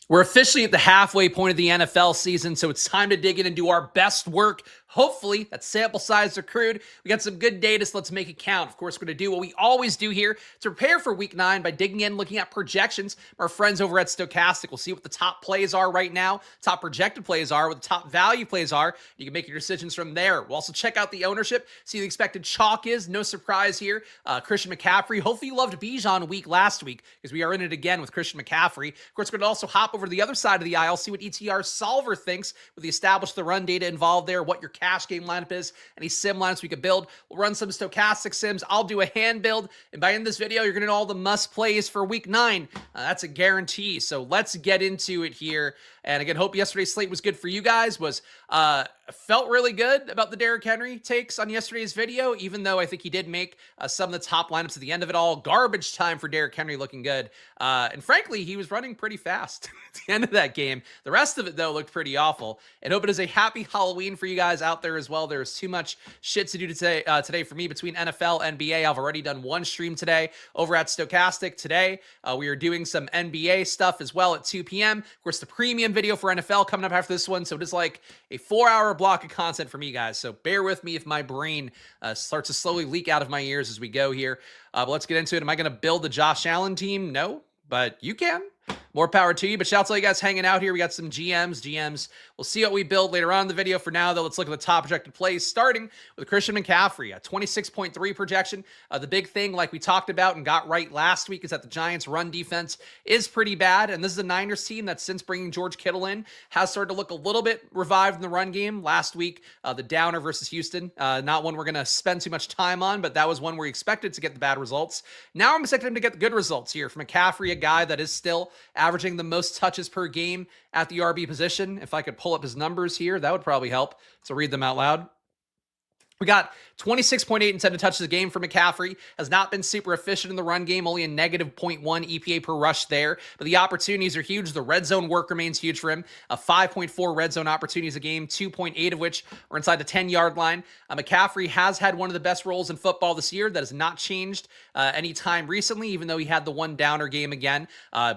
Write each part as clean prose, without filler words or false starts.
We're officially at the halfway point of the NFL season, so it's time to dig in and do our best work. Hopefully, that sample size accrued. We got some good data, so let's make it count. Of course, we're going to do what we always do here to prepare for Week 9 by digging in, looking at projections. Our friends over at Stochastic will see what the top plays are right now, top projected plays are, what the top value plays are. You can make your decisions from there. We'll also check out the ownership, see what the expected chalk is. No surprise here. Christian McCaffrey. Hopefully, you loved Bijan week last week because we are in it again with Christian McCaffrey. Of course, we're going to also hop over to the other side of the aisle, see what ETR Solver thinks with the established the run data involved there, what your cash game lineup is, any sim lineups we could build. We'll run some stochastic sims. I'll do a hand build, and by the end of this video, you're going to know all the must plays for Week 9. That's a guarantee. So let's get into it here. And again, hope yesterday's slate was good for you guys. Felt really good about the Derrick Henry takes on yesterday's video, even though I think he did make some of the top lineups at the end of it all. Garbage time for Derrick Henry, looking good. And frankly, he was running pretty fast at the end of that game. The rest of it, though, looked pretty awful. And hope it is a happy Halloween for you guys out there as well. There's too much shit to do today for me between NFL, NBA. I've already done one stream today over at Stochastic. Today, we are doing some NBA stuff as well at 2 p.m. Of course, the premium video for NFL coming up after this one. So it is like a 4-hour block of content for me, guys. So bear with me if my brain starts to slowly leak out of my ears as we go here. But let's get into it. Am I going to build the Josh Allen team? No, but you can. More power to you, but shout out to all you guys hanging out here. We got some GMs. We'll see what we build later on in the video. For now, though, let's look at the top projected plays, starting with Christian McCaffrey, a 26.3 projection. The big thing, like we talked about and got right last week, is that the Giants' run defense is pretty bad, and this is a Niners team that, since bringing George Kittle in, has started to look a little bit revived in the run game. Last week, the downer versus Houston, not one we're going to spend too much time on, but that was one where we expected to get the bad results. Now I'm expecting him to get the good results here. For McCaffrey, a guy that is still averaging the most touches per game at the RB position. If I could pull up his numbers here, that would probably help. So read them out loud. We got 26.8 intended touches a game for McCaffrey. Has not been super efficient in the run game, only a negative 0.1 EPA per rush there. But the opportunities are huge. The red zone work remains huge for him. 5.4 red zone opportunities a game, 2.8 of which are inside the 10-yard line. McCaffrey has had one of the best roles in football this year. That has not changed any time recently, even though he had the one downer game again,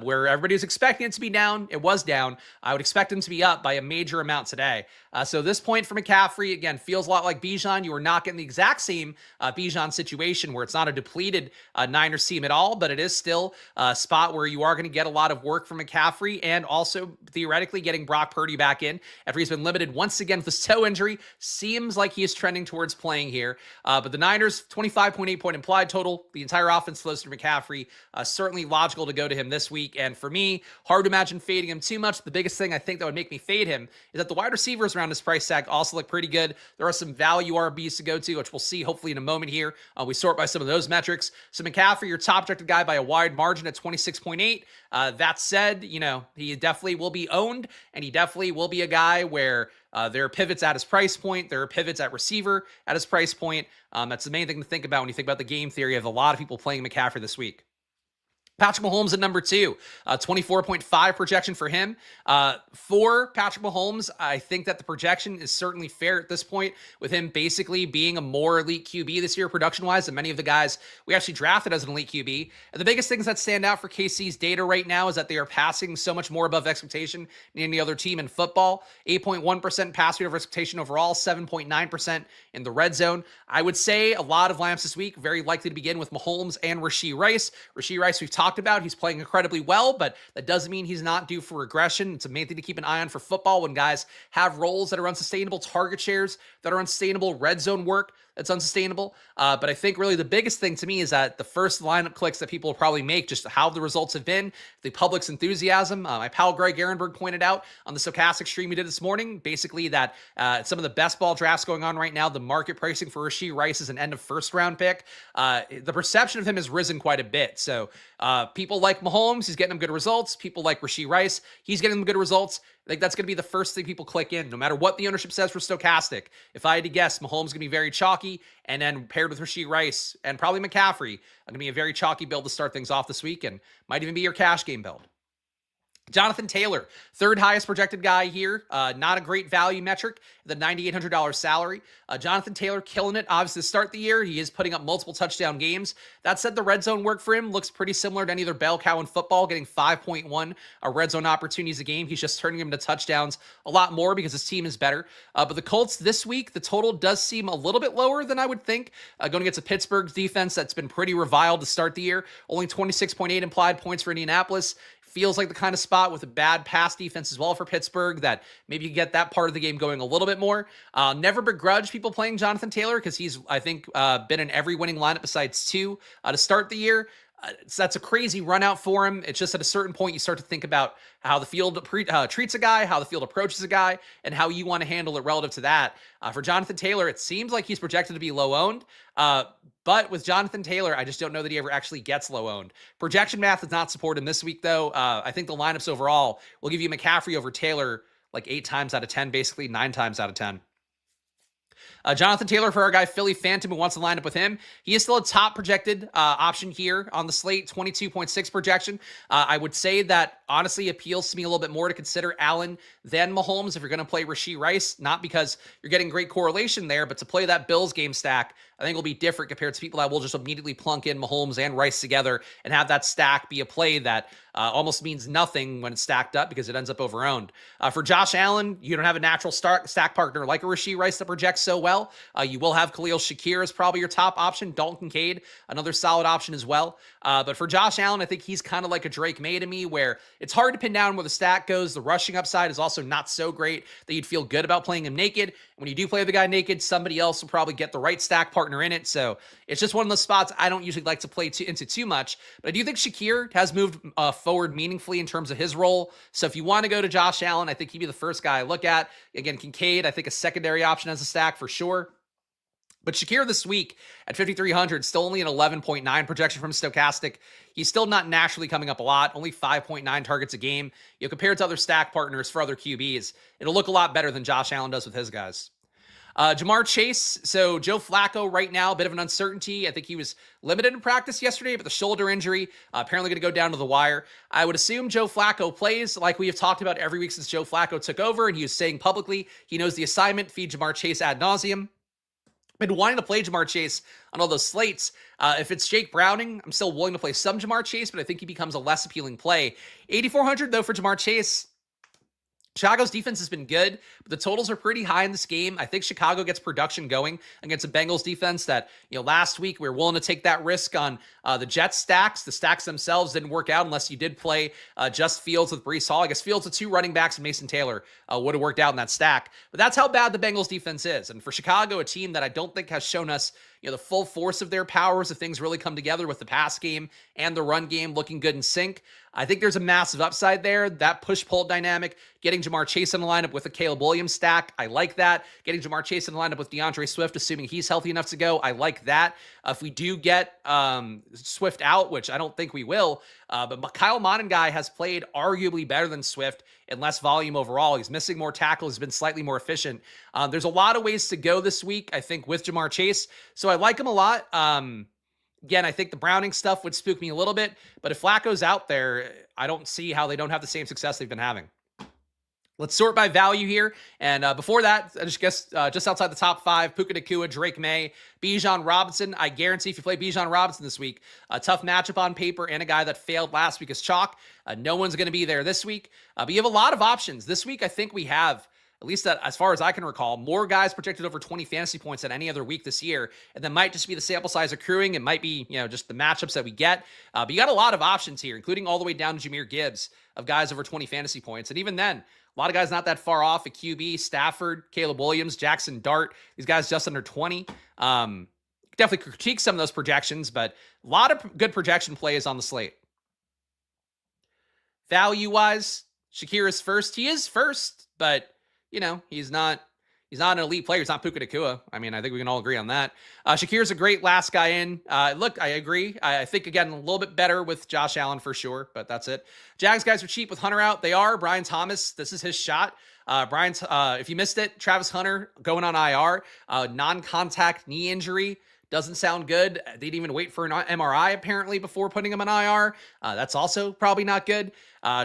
where everybody was expecting it to be down. It was down. I would expect him to be up by a major amount today. So this point for McCaffrey, again, feels a lot like Bijan. You are not getting the exact same Bijan situation where it's not a depleted Niners team at all, but it is still a spot where you are going to get a lot of work from McCaffrey and also theoretically getting Brock Purdy back in after he's been limited once again with his toe injury. Seems like he is trending towards playing here. But the Niners, 25.8 point implied total. The entire offense flows through McCaffrey. Certainly logical to go to him this week. And for me, hard to imagine fading him too much. The biggest thing I think that would make me fade him is that the wide receivers around his price tag also look pretty good. There are some value RBs to go to, which we'll see hopefully in a moment here. We sort by some of those metrics. So McCaffrey, your top projected guy by a wide margin at 26.8. That said, he definitely will be owned, and he definitely will be a guy where there are pivots at his price point. There are pivots at receiver at his price point. That's the main thing to think about when you think about the game theory of a lot of people playing McCaffrey this week. Patrick Mahomes at number 2, 24.5 projection for him. For Patrick Mahomes, I think that the projection is certainly fair at this point, with him basically being a more elite QB this year production-wise than many of the guys we actually drafted as an elite QB. And the biggest things that stand out for KC's data right now is that they are passing so much more above expectation than any other team in football. 8.1% pass rate over expectation overall, 7.9% in the red zone. I would say a lot of lineups this week very likely to begin with Mahomes and Rashee Rice. Rashee Rice, we've talked about. He's playing incredibly well, but that doesn't mean he's not due for regression. It's a main thing to keep an eye on for football when guys have roles that are unsustainable, target shares that are unsustainable, red zone work that's unsustainable. But I think really the biggest thing to me is that the first lineup clicks that people will probably make, just how the results have been, the public's enthusiasm. My pal Greg Ehrenberg pointed out on the Stochastic stream we did this morning, basically that some of the best ball drafts going on right now, the market pricing for Rashee Rice is an end of first round pick. The perception of him has risen quite a bit. So people like Mahomes, he's getting them good results. People like Rashee Rice, he's getting them good results. I think that's going to be the first thing people click in, no matter what the ownership says for Stochastic. If I had to guess, Mahomes going to be very chalky, and then paired with Rashee Rice and probably McCaffrey, going to be a very chalky build to start things off this week, and might even be your cash game build. Jonathan Taylor, third highest projected guy here. Not a great value metric, the $9,800 salary. Jonathan Taylor killing it, obviously, to start the year. He is putting up multiple touchdown games. That said, the red zone work for him looks pretty similar to any other bell cow in football, getting 5.1 red zone opportunities a game. He's just turning them into touchdowns a lot more because his team is better. But the Colts this week, the total does seem a little bit lower than I would think. Going against a Pittsburgh defense that's been pretty reviled to start the year. Only 26.8 implied points for Indianapolis. Feels like the kind of spot with a bad pass defense as well for Pittsburgh that maybe you get that part of the game going a little bit more. Never begrudge people playing Jonathan Taylor because he's, I think, been in every winning lineup besides two to start the year. So that's a crazy run out for him. It's just at a certain point, you start to think about how the field treats a guy, how the field approaches a guy, and how you want to handle it relative to that. For Jonathan Taylor, it seems like he's projected to be low owned. But with Jonathan Taylor, I just don't know that he ever actually gets low owned. Projection math does not support him this week, though. I think the lineups overall will give you McCaffrey over Taylor like 8 times out of 10, basically 9 times out of 10. Jonathan Taylor for our guy Philly Phantom who wants to line up with him. He is still a top projected option here on the slate, 22.6 projection. I would say that honestly appeals to me a little bit more to consider Allen than Mahomes if you're going to play Rashee Rice, not because you're getting great correlation there, but to play that Bills game stack, I think will be different compared to people that will just immediately plunk in Mahomes and Rice together and have that stack be a play that almost means nothing when it's stacked up because it ends up over-owned. For Josh Allen, you don't have a natural stack partner like a Rashee Rice that projects so well. You will have Khalil Shakir as probably your top option. Dalton Kincaid, another solid option as well. But for Josh Allen, I think he's kind of like a Drake May to me, where it's hard to pin down where the stack goes. The rushing upside is also not so great that you'd feel good about playing him naked. When you do play the guy naked, somebody else will probably get the right stack partner in it. So it's just one of those spots I don't usually like to play into too much. But I do think Shakir has moved forward meaningfully in terms of his role. So if you want to go to Josh Allen, I think he'd be the first guy I look at. Again, Kincaid, I think a secondary option as a stack for sure. But Shakir this week at 5,300, still only an 11.9 projection from Stochastic. He's still not naturally coming up a lot, only 5.9 targets a game. You know, compared to other stack partners for other QBs, it'll look a lot better than Josh Allen does with his guys. Jamar Chase, so Joe Flacco right now, a bit of an uncertainty. I think he was limited in practice yesterday, but the shoulder injury apparently going to go down to the wire. I would assume Joe Flacco plays like we have talked about every week since Joe Flacco took over, and he was saying publicly he knows the assignment, feed Jamar Chase ad nauseum. Been wanting to play Jamar Chase on all those slates. If it's Jake Browning, I'm still willing to play some Jamar Chase, but I think he becomes a less appealing play. 8,400 though for Jamar Chase. Chicago's defense has been good, but the totals are pretty high in this game. I think Chicago gets production going against a Bengals defense that, you know, last week we were willing to take that risk on the Jets stacks. The stacks themselves didn't work out unless you did play just Fields with Breece Hall. I guess Fields with 2 running backs and Mason Taylor would have worked out in that stack. But that's how bad the Bengals defense is. And for Chicago, a team that I don't think has shown us, you know, the full force of their powers if things really come together with the pass game and the run game looking good in sync. I think there's a massive upside there. That push-pull dynamic, getting Jamar Chase in the lineup with a Caleb Williams stack, I like that. Getting Jamar Chase in the lineup with DeAndre Swift, assuming he's healthy enough to go, I like that. If we do get Swift out, which I don't think we will, but Kyle Monangai has played arguably better than Swift and less volume overall. He's missing more tackles. He's been slightly more efficient. There's a lot of ways to go this week, I think, with Jamar Chase. So I like him a lot. Again, I think the Browning stuff would spook me a little bit, but if Flacco's out there, I don't see how they don't have the same success they've been having. Let's sort by value here. And before that, I just guess just outside the top 5, Puka Nacua, Drake May, Bijan Robinson. I guarantee if you play Bijan Robinson this week, a tough matchup on paper and a guy that failed last week is chalk. No one's going to be there this week. But you have a lot of options. This week, I think we have, at least that, as far as I can recall, more guys projected over 20 fantasy points than any other week this year. And that might just be the sample size accruing. It might be, you know, just the matchups that we get. But you got a lot of options here, including all the way down to Jahmyr Gibbs of guys over 20 fantasy points. And even then, a lot of guys not that far off at QB, Stafford, Caleb Williams, Jackson Dart, these guys just under 20. Definitely critique some of those projections, but a lot of good projection plays on the slate. Value-wise, Shakir is first. He is first, but, you know, he's not an elite player. He's not Puka Nacua. I mean, I think we can all agree on that. Shakir's a great last guy in. Look, I agree. I think, again, a little bit better with Josh Allen for sure, but that's it. Jags guys are cheap with Hunter out. They are. Brian Thomas, this is his shot. If you missed it, Travis Hunter going on IR, non-contact knee injury. doesn't sound good. They didn't even wait for an MRI apparently before putting him on IR. That's also probably not good.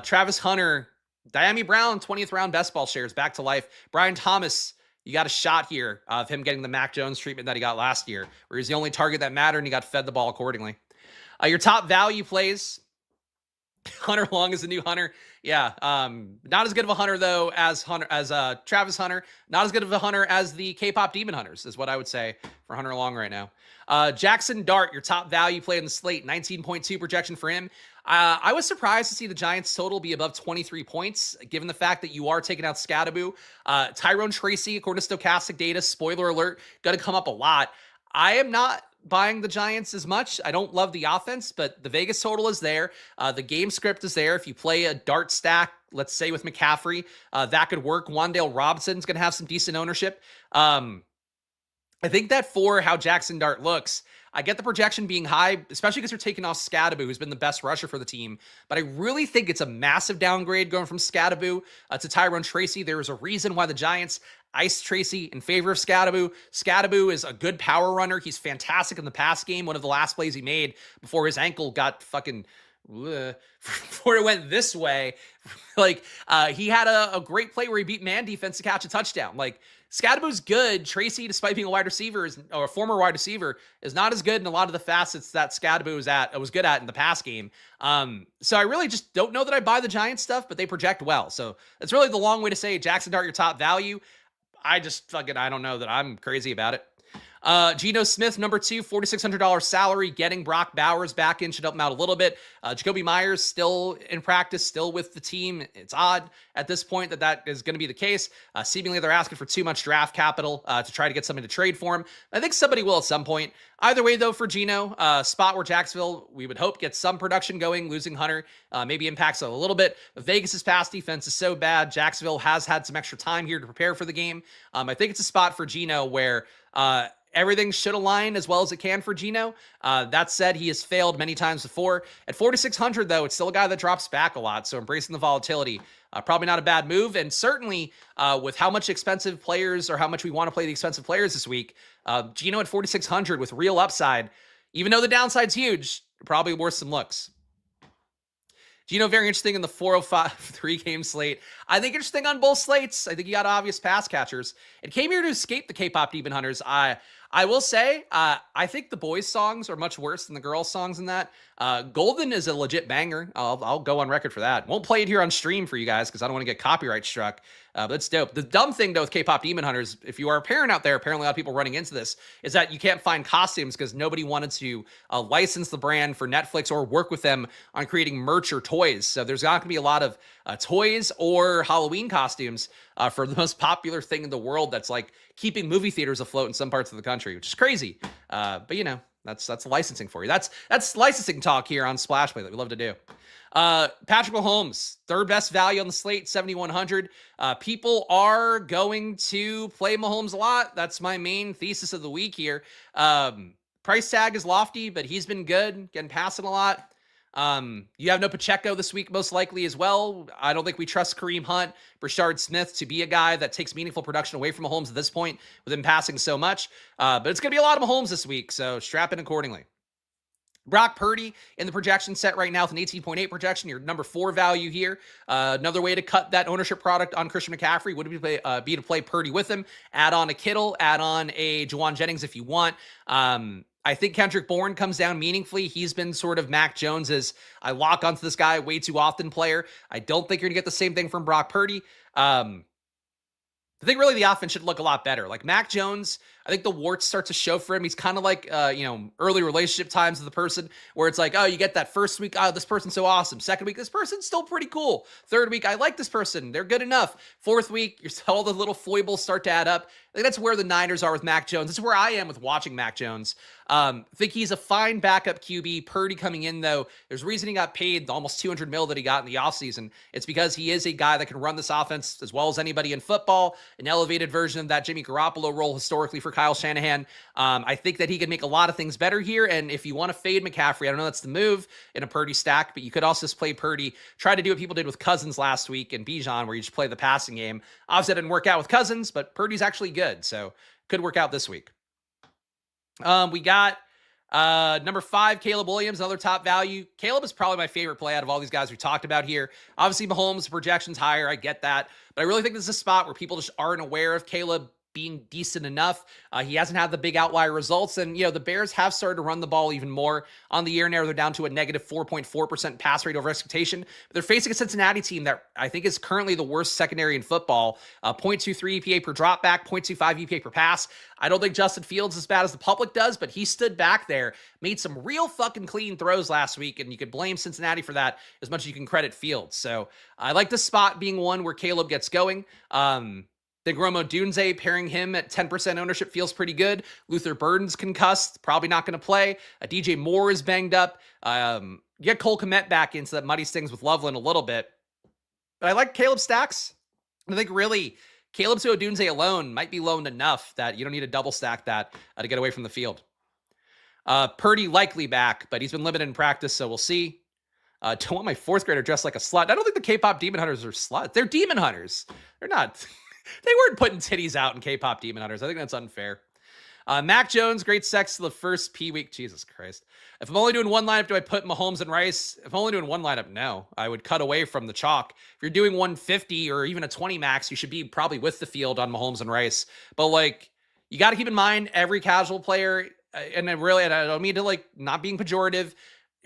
Travis Hunter, Diami Brown, 20th round best ball shares back to life. Brian Thomas, you got a shot here of him getting the Mac Jones treatment that he got last year, where he's the only target that mattered and he got fed the ball accordingly. Your top value plays, Hunter Long is the new Hunter. Yeah, not as good of a hunter though as Travis Hunter. Not as good of a hunter as the K-pop Demon Hunters is what I would say for Hunter Long right now. Jackson Dart, your top value play in the slate, 19.2 projection for him. I was surprised to see the Giants total be above 23 points, given the fact that you are taking out Scadaboo. Tyrone Tracy, according to Stochastic Data, spoiler alert, going to come up a lot. I am not buying the Giants as much. I don't love the offense, but the Vegas total is there. The game script is there. If you play a dart stack, let's say with McCaffrey, that could work. Wan'Dale Robinson's going to have some decent ownership. I think that for how Jackson Dart looks, I get the projection being high, especially because you're taking off Scadaboo, who's been the best rusher for the team. But I really think it's a massive downgrade going from Scadaboo to Tyrone Tracy. There is a reason why the Giants iced Tracy in favor of Scadaboo. Scadaboo is a good power runner. He's fantastic in the pass game. One of the last plays he made before his ankle got fucking... before it went this way, he had a great play where he beat man defense to catch a touchdown. Scadaboo's good. Tracy, despite being a wide receiver, or a former wide receiver, is not as good in a lot of the facets that Scadaboo was good at in the pass game. So I really just don't know that I buy the Giants stuff, but they project well. So it's really the long way to say Jackson Dart, your top value. I don't know that I'm crazy about it. Geno Smith, number 2, $4,600 salary, getting Brock Bowers back in should help him out a little bit. Jacoby Myers still in practice, still with the team. It's odd at this point that is going to be the case. Seemingly they're asking for too much draft capital to try to get somebody to trade for him. I think somebody will at some point. Either way, though, for Geno, spot where Jacksonville, we would hope, gets some production going. Losing Hunter maybe impacts it a little bit. Vegas's pass defense is so bad. Jacksonville has had some extra time here to prepare for the game. I think it's a spot for Geno where everything should align as well as it can for Geno. That said, he has failed many times before. At 4,600, though, it's still a guy that drops back a lot, so embracing the volatility, probably not a bad move. And certainly with how much expensive players or how much we want to play the expensive players this week, Geno at 4,600 with real upside, even though the downside's huge, probably worth some looks. Geno, very interesting in the 405 3-game slate. I think interesting on both slates. I think you got obvious pass catchers. It came here to escape the K-pop Demon Hunters. I will say, I think the boys' songs are much worse than the girls' songs in that. Golden is a legit banger. I'll go on record for that. Won't play it here on stream for you guys because I don't want to get copyright struck. But it's dope. The dumb thing, though, with K-pop Demon Hunters, if you are a parent out there, apparently a lot of people running into this, is that you can't find costumes because nobody wanted to license the brand for Netflix or work with them on creating merch or toys. So there's not going to be a lot of toys or Halloween costumes for the most popular thing in the world that's keeping movie theaters afloat in some parts of the country, which is crazy. But that's licensing for you. That's licensing talk here on Splash Play that we love to do. Patrick Mahomes, third best value on the slate, 7,100. People are going to play Mahomes a lot. That's my main thesis of the week here. Price tag is lofty, but he's been good, getting passing a lot. You have no Pacheco this week, most likely as well. I don't think we trust Kareem Hunt, Brashard Smith to be a guy that takes meaningful production away from Mahomes at this point with him passing so much. But it's going to be a lot of Mahomes this week, so strap in accordingly. Brock Purdy in the projection set right now with an 18.8 projection, your number 4 value here. Another way to cut that ownership product on Christian McCaffrey would be to play Purdy with him, add on a Kittle, add on a Juwan Jennings if you want. I think Kendrick Bourne comes down meaningfully. He's been sort of Mac Jones's I lock onto this guy way too often player. I don't think you're going to get the same thing from Brock Purdy. I think really the offense should look a lot better. Mac Jones, I think the warts start to show for him. He's kind of like, early relationship times with the person where it's you get that first week, this person's so awesome. Second week, this person's still pretty cool. Third week, I like this person. They're good enough. Fourth week, all the little foibles start to add up. I think that's where the Niners are with Mac Jones. That's where I am with watching Mac Jones. I think he's a fine backup QB. Purdy coming in, though, there's a reason he got paid the almost $200 million that he got in the offseason. It's because he is a guy that can run this offense as well as anybody in football, an elevated version of that Jimmy Garoppolo role historically for Kyle Shanahan. I think that he could make a lot of things better here, and if you want to fade McCaffrey, I don't know that's the move in a Purdy stack, but you could also just play Purdy, try to do what people did with Cousins last week and Bijan, where you just play the passing game. Obviously, that didn't work out with Cousins, but Purdy's actually good, so could work out this week. We got number 5, Caleb Williams, another top value. Caleb is probably my favorite play out of all these guys we talked about here. Obviously, Mahomes' projections higher. I get that. But I really think this is a spot where people just aren't aware of Caleb being decent enough. He hasn't had the big outlier results. And, the Bears have started to run the ball even more on the year now. They're down to a negative 4.4% pass rate over expectation. But they're facing a Cincinnati team that I think is currently the worst secondary in football. 0.23 EPA per dropback, 0.25 EPA per pass. I don't think Justin Fields is as bad as the public does, but he stood back there, made some real fucking clean throws last week, and you could blame Cincinnati for that as much as you can credit Fields. So I like this spot being one where Caleb gets going. Think Rome Odunze, pairing him at 10% ownership feels pretty good. Luther Burden's concussed, probably not going to play. DJ Moore is banged up. Get Cole Kmet back in so that muddies things with Loveland a little bit. But I like Caleb stacks. I think really Caleb to Odunze alone might be loaned enough that you don't need to double stack that to get away from the field. Purdy likely back, but he's been limited in practice, so we'll see. Don't want my 4th grader dressed like a slut. I don't think the K-pop Demon Hunters are sluts. They're Demon Hunters. They're not... They weren't putting titties out in K-pop Demon Hunters. I think that's unfair. Mac Jones, great sex to the first P week. Jesus Christ. If I'm only doing one lineup, do I put Mahomes and Rice? If I'm only doing one lineup, no. I would cut away from the chalk. If you're doing 150 or even a 20 max, you should be probably with the field on Mahomes and Rice. But, you got to keep in mind every casual player, and I don't mean to, not being pejorative,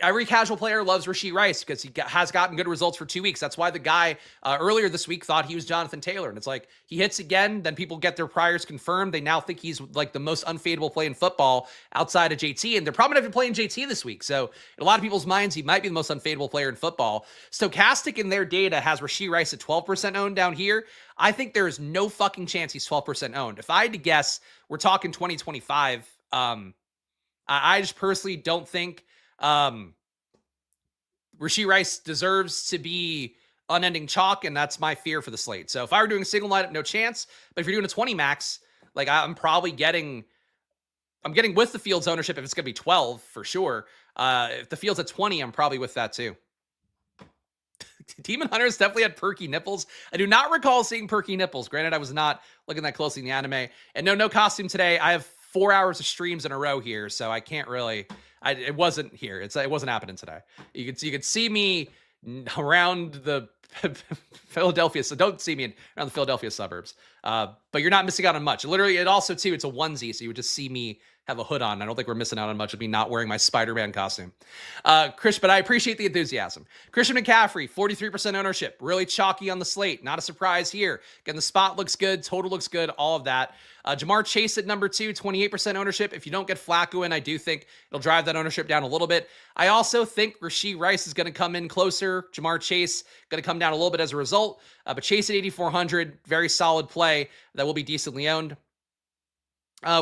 every casual player loves Rashee Rice because he has gotten good results for 2 weeks. That's why the guy earlier this week thought he was Jonathan Taylor. And it's like, he hits again, then people get their priors confirmed. They now think he's the most unfadeable play in football outside of JT. And they're probably not even playing JT this week. So in a lot of people's minds, he might be the most unfadeable player in football. Stochastic in their data has Rashee Rice at 12% owned down here. I think there is no fucking chance he's 12% owned. If I had to guess, we're talking 2025. I just personally don't think Rashee Rice deserves to be unending chalk, and that's my fear for the slate. So if I were doing a single lineup, no chance. But if you're doing a 20 max, I'm probably getting with the Fields ownership if it's going to be 12 for sure. If the Fields at 20, I'm probably with that too. Demon Hunters definitely had perky nipples. I do not recall seeing perky nipples. Granted, I was not looking that closely in the anime. And no costume today. I have 4 hours of streams in a row here, so I can't really... it wasn't here. It wasn't happening today. You could see me around the Philadelphia. So don't see me around the Philadelphia suburbs. But you're not missing out on much. Literally, it's a onesie, so you would just see me have a hood on. I don't think we're missing out on much of me not wearing my Spider-Man costume. But I appreciate the enthusiasm. Christian McCaffrey, 43% ownership. Really chalky on the slate. Not a surprise here. Again, the spot looks good. Total looks good. All of that. Jamar Chase at number 2, 28% ownership. If you don't get Flacco in, I do think it'll drive that ownership down a little bit. I also think Rashee Rice is going to come in closer. Jamar Chase going to come down a little bit as a result. But Chase at 8,400, very solid play that will be decently owned.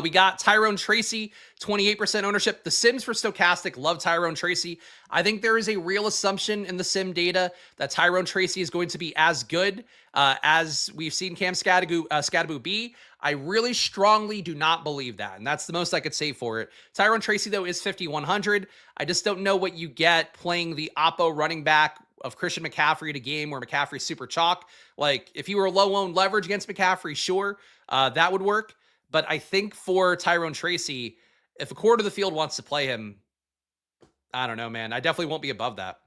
We got Tyrone Tracy, 28% ownership. The Sims for Stochastic love Tyrone Tracy. I think there is a real assumption in the Sim data that Tyrone Tracy is going to be as good as we've seen Cam Scadaboo be. I really strongly do not believe that, and that's the most I could say for it. Tyrone Tracy, though, is 5,100. I just don't know what you get playing the Oppo running back of Christian McCaffrey at a game where McCaffrey's super chalk. If you were low-owned leverage against McCaffrey, sure, that would work. But I think for Tyrone Tracy, if a quarter of the field wants to play him, I don't know, man. I definitely won't be above that.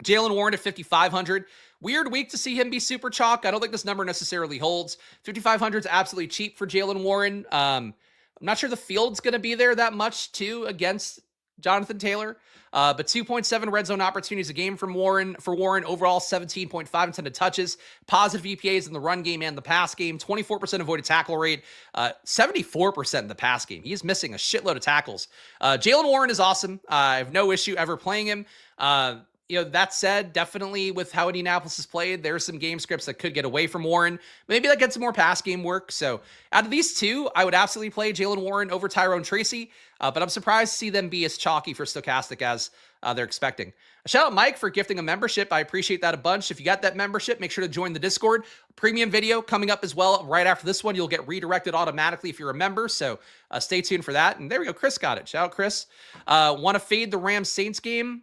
Jalen Warren at 5,500. Weird week to see him be super chalk. I don't think this number necessarily holds. 5,500 is absolutely cheap for Jalen Warren. I'm not sure the field's going to be there that much, too, against Jonathan Taylor. But 2.7 red zone opportunities a game from Warren. For Warren, overall 17.5 intended touches, positive EPAs in the run game and the pass game, 24% avoided tackle rate, 74% in the pass game. He's missing a shitload of tackles. Jalen Warren is awesome. I have no issue ever playing him. That said, definitely with how Indianapolis has played, there are some game scripts that could get away from Warren. Maybe that gets some more pass game work. So out of these two, I would absolutely play Jalen Warren over Tyrone Tracy, but I'm surprised to see them be as chalky for Stochastic as they're expecting. Shout out Mike for gifting a membership. I appreciate that a bunch. If you got that membership, make sure to join the Discord. Premium video coming up as well. Right after this one, you'll get redirected automatically if you're a member. So stay tuned for that. And there we go. Chris got it. Shout out Chris. Want to fade the Rams-Saints game?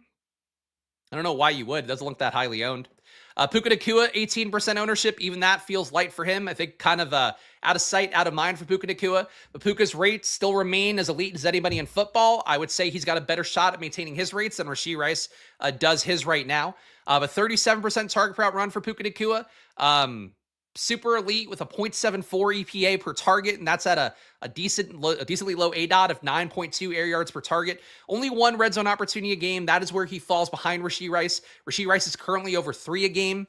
I don't know why you would. It doesn't look that highly owned. Puka Nacua, 18% ownership. Even that feels light for him. I think kind of out of sight, out of mind for Puka Nacua. But Puka's rates still remain as elite as anybody in football. I would say he's got a better shot at maintaining his rates than Rashee Rice does his right now. But 37% target per out run for Puka Nacua. Super elite with a 0.74 EPA per target, and that's at a decently low ADOT of 9.2 air yards per target. Only one red zone opportunity a game. That is where he falls behind Rashee Rice. Rashee Rice is currently over 3 a game.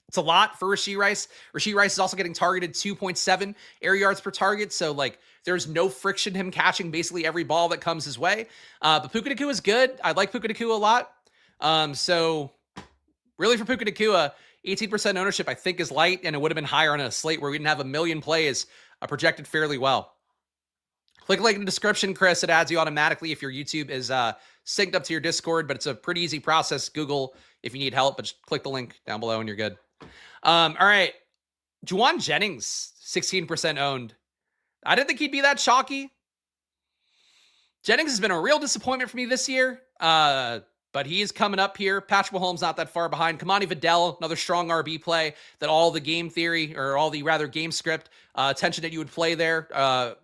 It's a lot for Rashee Rice. Rashee Rice is also getting targeted 2.7 air yards per target, so like there's no friction him catching basically every ball that comes his way. But Puka Nacua is good. I like Puka Nacua a lot. So really for Puka Nacua, 18% ownership, I think, is light, and it would have been higher on a slate where we didn't have a million plays projected fairly well. Click link in the description, Chris. It adds you automatically if your YouTube is synced up to your Discord, but it's a pretty easy process. Google if you need help, but just click the link down below and you're good. All right. Juwan Jennings, 16% owned. I didn't think he'd be that chalky. Jennings has been a real disappointment for me this year. But he's coming up here. Patrick Mahomes not that far behind. Kamani Vidal, another strong RB play that all the game theory, or all the rather game script attention that you would play there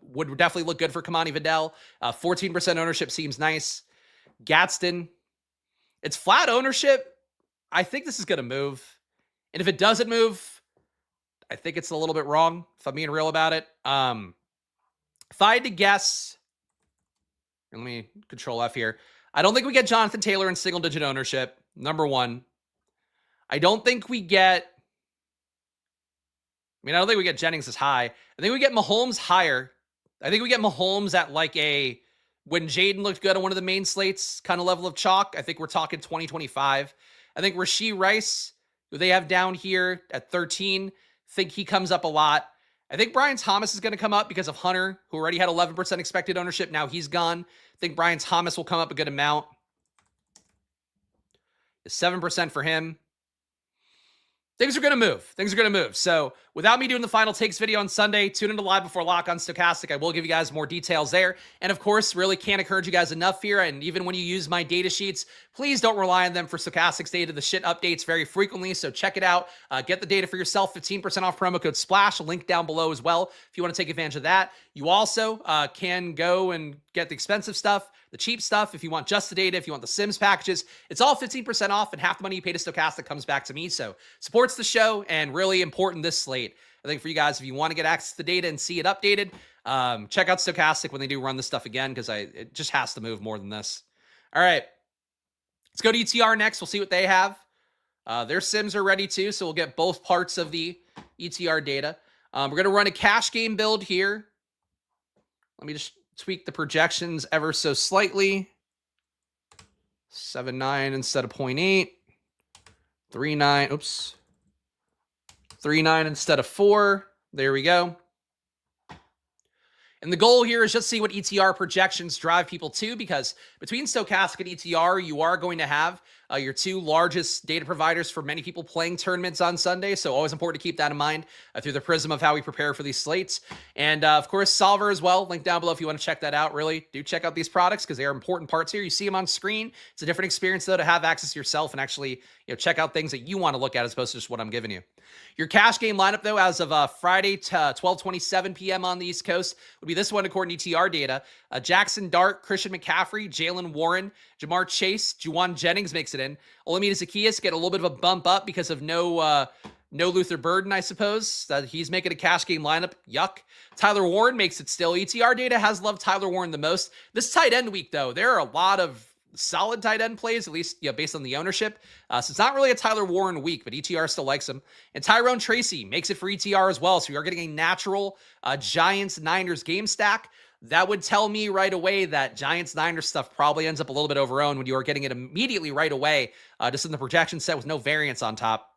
would definitely look good for Kamani Vidal. 14% ownership seems nice. Gadsden, it's flat ownership. I think this is going to move. And if it doesn't move, I think it's a little bit wrong, if I'm being real about it. If I had to guess, let me control F here. I don't think we get Jonathan Taylor in single-digit ownership, number one. I don't think we get... I don't think we get Jennings as high. I think we get Mahomes higher. I think we get Mahomes at like a... When Jaden looked good on one of the main slates, kind of level of chalk. I think we're talking 2025. I think Rashee Rice, who they have down here at 13, think he comes up a lot. I think Brian Thomas is going to come up because of Hunter, who already had 11% expected ownership. Now he's gone. I think Brian Thomas will come up a good amount. 7% for him. Things are going to move. Things are going to move. So without me doing the final takes video on Sunday, tune into Live Before Lock on Stochastic. I will give you guys more details there. And of course, really can't encourage you guys enough here. And even when you use my data sheets, please don't rely on them for Stochastic's data. The shit updates very frequently. So check it out. Get the data for yourself. 15% off promo code SPLASH. A link down below as well if you want to take advantage of that. You also can go and get the expensive stuff, the cheap stuff, if you want just the data, if you want the Sims packages. It's all 15% off, and half the money you pay to Stochastic comes back to me. So supports the show, and really important this slate. I think for you guys, if you want to get access to the data and see it updated, check out Stochastic when they do run this stuff again, because it just has to move more than this. All right, let's go to ETR next. We'll see what they have. Their Sims are ready too, so we'll get both parts of the ETR data. We're going to run a cash game build here. Let me just tweak the projections ever so slightly. 7.9 instead of 0.8. 3.9. Oops. 3.9 instead of 4. There we go. And the goal here is just see what ETR projections drive people to, because between Stochastic and ETR, you are going to have your two largest data providers for many people playing tournaments on Sunday. So always important to keep that in mind through the prism of how we prepare for these slates. And of course, Solver as well. Link down below if you want to check that out. Really do check out these products because they are important parts here. You see them on screen. It's a different experience though to have access to yourself and actually check out things that you want to look at as opposed to just what I'm giving you. Your cash game lineup though, as of Friday to 12:27 p.m. on the East Coast, would be this one according to ETR data. Jackson Dart, Christian McCaffrey, Jalen Warren, Jamar Chase, Juwan Jennings makes it in. Olamide Zaccheaus get a little bit of a bump up because of no Luther Burden, I suppose. He's making a cash game lineup. Yuck. Tyler Warren makes it still. ETR data has loved Tyler Warren the most. This tight end week, though, there are a lot of solid tight end plays, at least based on the ownership. So it's not really a Tyler Warren week, but ETR still likes him. And Tyrone Tracy makes it for ETR as well. So we are getting a natural Giants-Niners game stack. That would tell me right away that Giants-Niners stuff probably ends up a little bit overowned when you are getting it immediately right away, just in the projection set with no variance on top.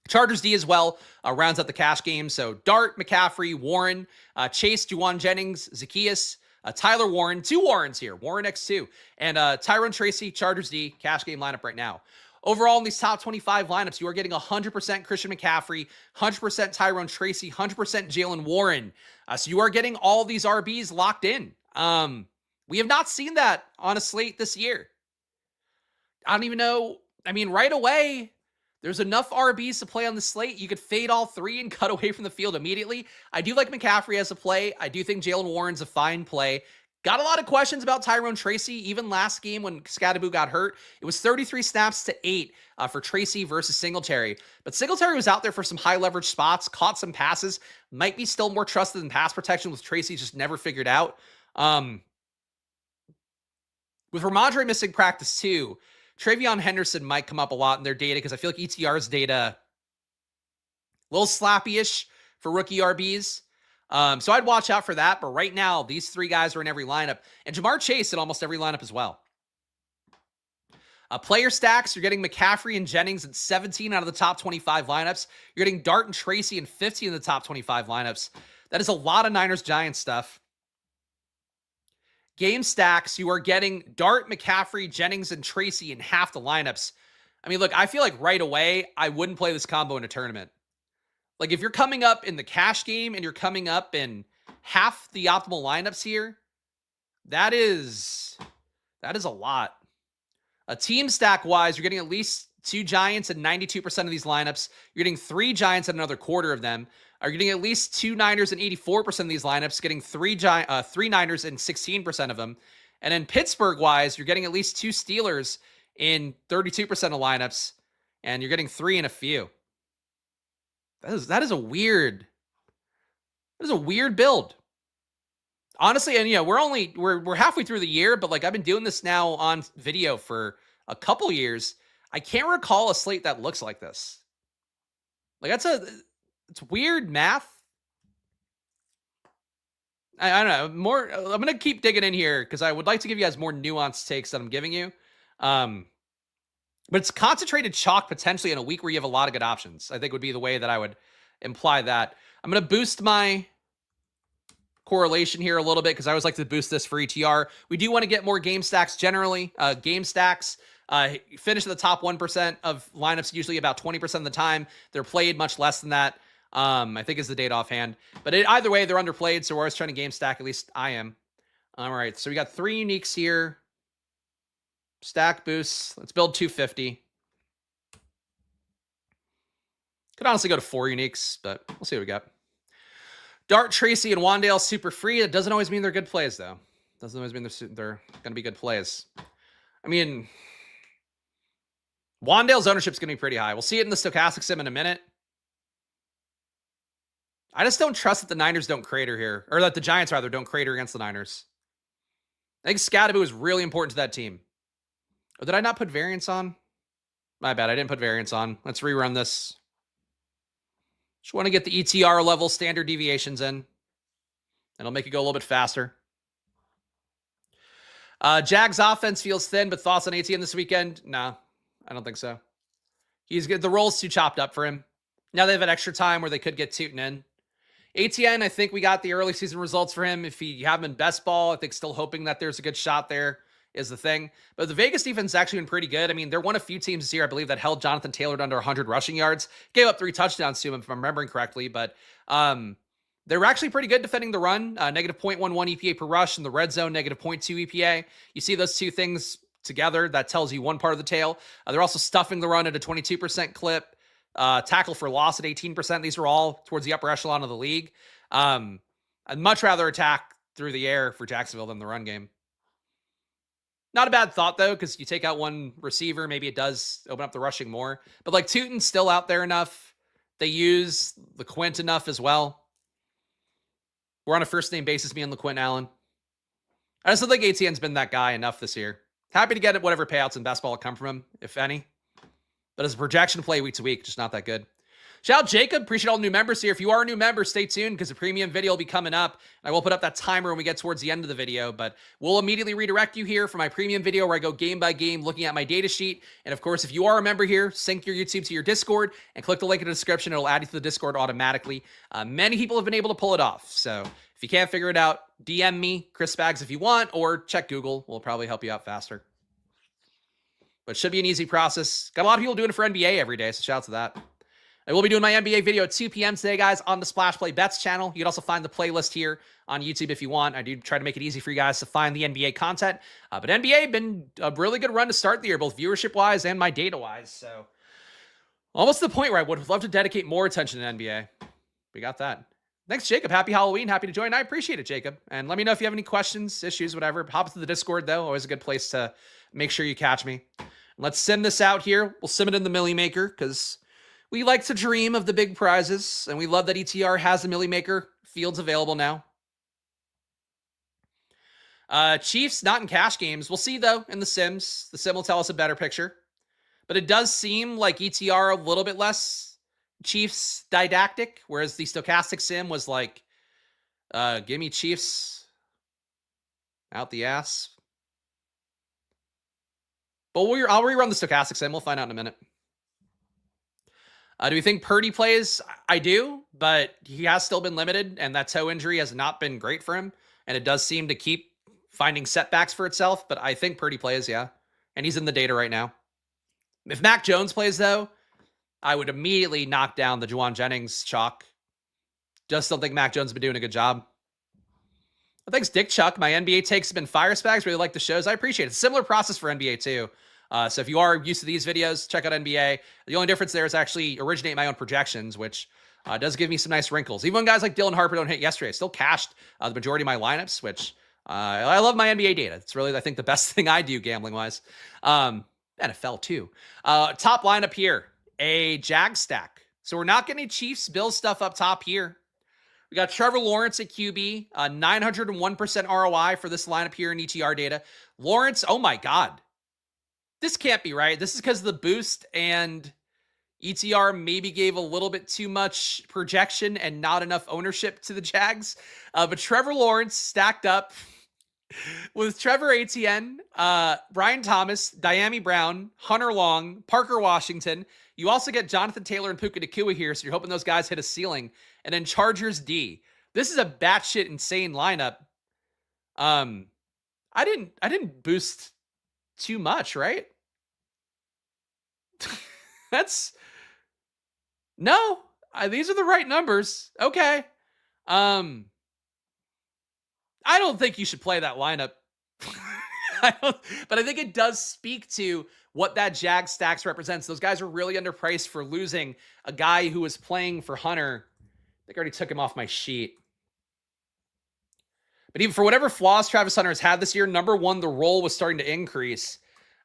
Chargers D as well rounds out the cash game. So Dart, McCaffrey, Warren, Chase, Juwan Jennings, Zaccheaus, Tyler Warren, 2 Warrens here, Warren X2, and Tyrone Tracy, Chargers D, cash game lineup right now. Overall, in these top 25 lineups, you are getting 100% Christian McCaffrey, 100% Tyrone Tracy, 100% Jalen Warren. So you are getting all these RBs locked in. We have not seen that on a slate this year. I don't even know. I mean, right away, There's enough RBs to play on the slate. You could fade all three and cut away from the field immediately. I do like McCaffrey as a play. I do think Jalen Warren's a fine play. Got a lot of questions about Tyrone Tracy. Even last game when Scadaboo got hurt, it was 33 snaps to 8 for Tracy versus Singletary. But Singletary was out there for some high leverage spots, caught some passes, might be still more trusted in pass protection with Tracy just never figured out. With Ramondre missing practice too, Travion Henderson might come up a lot in their data because I feel like ETR's data a little slappy-ish for rookie RBs. So I'd watch out for that. But right now, these three guys are in every lineup. And Jamar Chase in almost every lineup as well. Player stacks, you're getting McCaffrey and Jennings in 17 out of the top 25 lineups. You're getting Dart and Tracy in 15 of the top 25 lineups. That is a lot of Niners-Giants stuff. Game stacks, you are getting Dart, McCaffrey, Jennings, and Tracy in half the lineups. I mean, look, I feel like right away, I wouldn't play this combo in a tournament. Like, if you're coming up in the cash game and you're coming up in half the optimal lineups here, that is a lot. Team stack-wise, you're getting at least 2 Giants in 92% of these lineups. You're getting 3 Giants in another quarter of them. Are getting at least 2 Niners in 84% of these lineups, getting 3 Niners in 16% of them. And then Pittsburgh-wise, you're getting at least 2 Steelers in 32% of lineups, and you're getting 3 in a few. That is a weird build. Honestly, and we're halfway through the year, but like I've been doing this now on video for a couple years. I can't recall a slate that looks like this. Like it's weird math. I don't know. I'm going to keep digging in here because I would like to give you guys more nuanced takes that I'm giving you. But it's concentrated chalk potentially in a week where you have a lot of good options. I think would be the way that I would imply that. I'm going to boost my correlation here a little bit because I always like to boost this for ETR. We do want to get more game stacks generally. Game stacks finish at the top 1% of lineups usually about 20% of the time. They're played much less than that. I think is the data offhand. But either way, they're underplayed, so we're always trying to game stack. At least I am. All right, so we got 3 uniques here. Stack boosts. Let's build 250. Could honestly go to 4 uniques, but we'll see what we got. Dart, Tracy, and Wandale super free. It doesn't always mean they're good plays, though. Doesn't always mean they're going to be good plays. I mean, Wandale's ownership's going to be pretty high. We'll see it in the stochastic sim in a minute. I just don't trust that the Niners don't crater here. Or that the Giants, rather, don't crater against the Niners. I think Scadaboo is really important to that team. Oh, did I not put variance on? My bad, I didn't put variance on. Let's rerun this. Just want to get the ETR level standard deviations in. It'll make it go a little bit faster. Jags offense feels thin, but thoughts on ATN this weekend? No, I don't think so. He's good. The role's too chopped up for him. Now they have an extra time where they could get Tootin in. ATN, I think we got the early season results for him. If you have him in best ball, I think still hoping that there's a good shot there is the thing. But the Vegas defense has actually been pretty good. I mean, they're one of few teams this year, I believe, that held Jonathan Taylor to under 100 rushing yards. Gave up 3 touchdowns to him, if I'm remembering correctly. But they were actually pretty good defending the run. Negative 0.11 EPA per rush in the red zone, negative 0.2 EPA. You see those two things together, that tells you one part of the tale. They're also stuffing the run at a 22% clip. Tackle for loss at 18%. These are all towards the upper echelon of the league. I'd much rather attack through the air for Jacksonville than the run game. Not a bad thought, though, because you take out one receiver, maybe it does open up the rushing more. But, like, Tootin's still out there enough. They use LeQuint enough as well. We're on a first-name basis, me and LeQuint Allen. I just don't think ATN's been that guy enough this year. Happy to get whatever payouts in best ball come from him, if any. But as a projection play week to week, just not that good. Shout out Jacob. Appreciate all the new members here. If you are a new member, stay tuned because the premium video will be coming up. I will put up that timer when we get towards the end of the video, but we'll immediately redirect you here for my premium video where I go game by game looking at my data sheet. And of course, if you are a member here, sync your YouTube to your Discord and click the link in the description. It'll add you to the Discord automatically. Many people have been able to pull it off. So if you can't figure it out, DM me, Chris Spags, if you want, or check Google. We'll probably help you out faster. But it should be an easy process. Got a lot of people doing it for NBA every day, so shout out to that. I will be doing my NBA video at 2 p.m. today, guys, on the Splash Play Bets channel. You can also find the playlist here on YouTube if you want. I do try to make it easy for you guys to find the NBA content. But NBA been a really good run to start the year, both viewership-wise and my data-wise. So Almost to the point where I would love to dedicate more attention to NBA. We got that. Thanks, Jacob. Happy Halloween. Happy to join. I appreciate it, Jacob. And let me know if you have any questions, issues, whatever. Hop to the Discord, though. Always a good place to make sure you catch me. Let's sim this out here. We'll sim it in the Millie Maker because we like to dream of the big prizes, and we love that ETR has a Millie Maker. Fields available now. Chiefs not in cash games. We'll see, though, in the sims. The sim will tell us a better picture. But it does seem like ETR a little bit less Chiefs didactic, whereas the stochastic sim was like, give me Chiefs out the ass. But I'll rerun the stochastic sim. We'll find out in a minute. Do we think Purdy plays? I do, but he has still been limited, and that toe injury has not been great for him, and it does seem to keep finding setbacks for itself, but I think Purdy plays, yeah. And he's in the data right now. If Mac Jones plays, though, I would immediately knock down the Juwan Jennings chalk. Just don't think Mac Jones has been doing a good job. Well, thanks, Dick Chuck. My NBA takes have been fire. Spags. Really like the shows. I appreciate it. Similar process for NBA, too. So if you are used to these videos, check out NBA. The only difference there is actually originate my own projections, which does give me some nice wrinkles. Even when guys like Dylan Harper don't hit yesterday, I still cashed the majority of my lineups, which I love my NBA data. It's really, I think, the best thing I do gambling-wise. NFL too. Top lineup here, a Jag stack. So we're not getting Chiefs Bills stuff up top here. We got Trevor Lawrence at QB, 901% ROI for this lineup here in ETR data. Lawrence, oh my God. This can't be right. This is because of the boost, and ETR maybe gave a little bit too much projection and not enough ownership to the Jags. But Trevor Lawrence stacked up with Trevor Etienne, Brian Thomas, Diami Brown, Hunter Long, Parker Washington. You also get Jonathan Taylor and Puka Nacua here, so you're hoping those guys hit a ceiling. And then Chargers D. This is a batshit insane lineup. I didn't boost too much, right? No. These are the right numbers. Okay. I don't think you should play that lineup. But I think it does speak to what that Jag stacks represents. Those guys are really underpriced for losing a guy who was playing for Hunter. I think I already took him off my sheet. But even for whatever flaws Travis Hunter has had this year, number one, the role was starting to increase.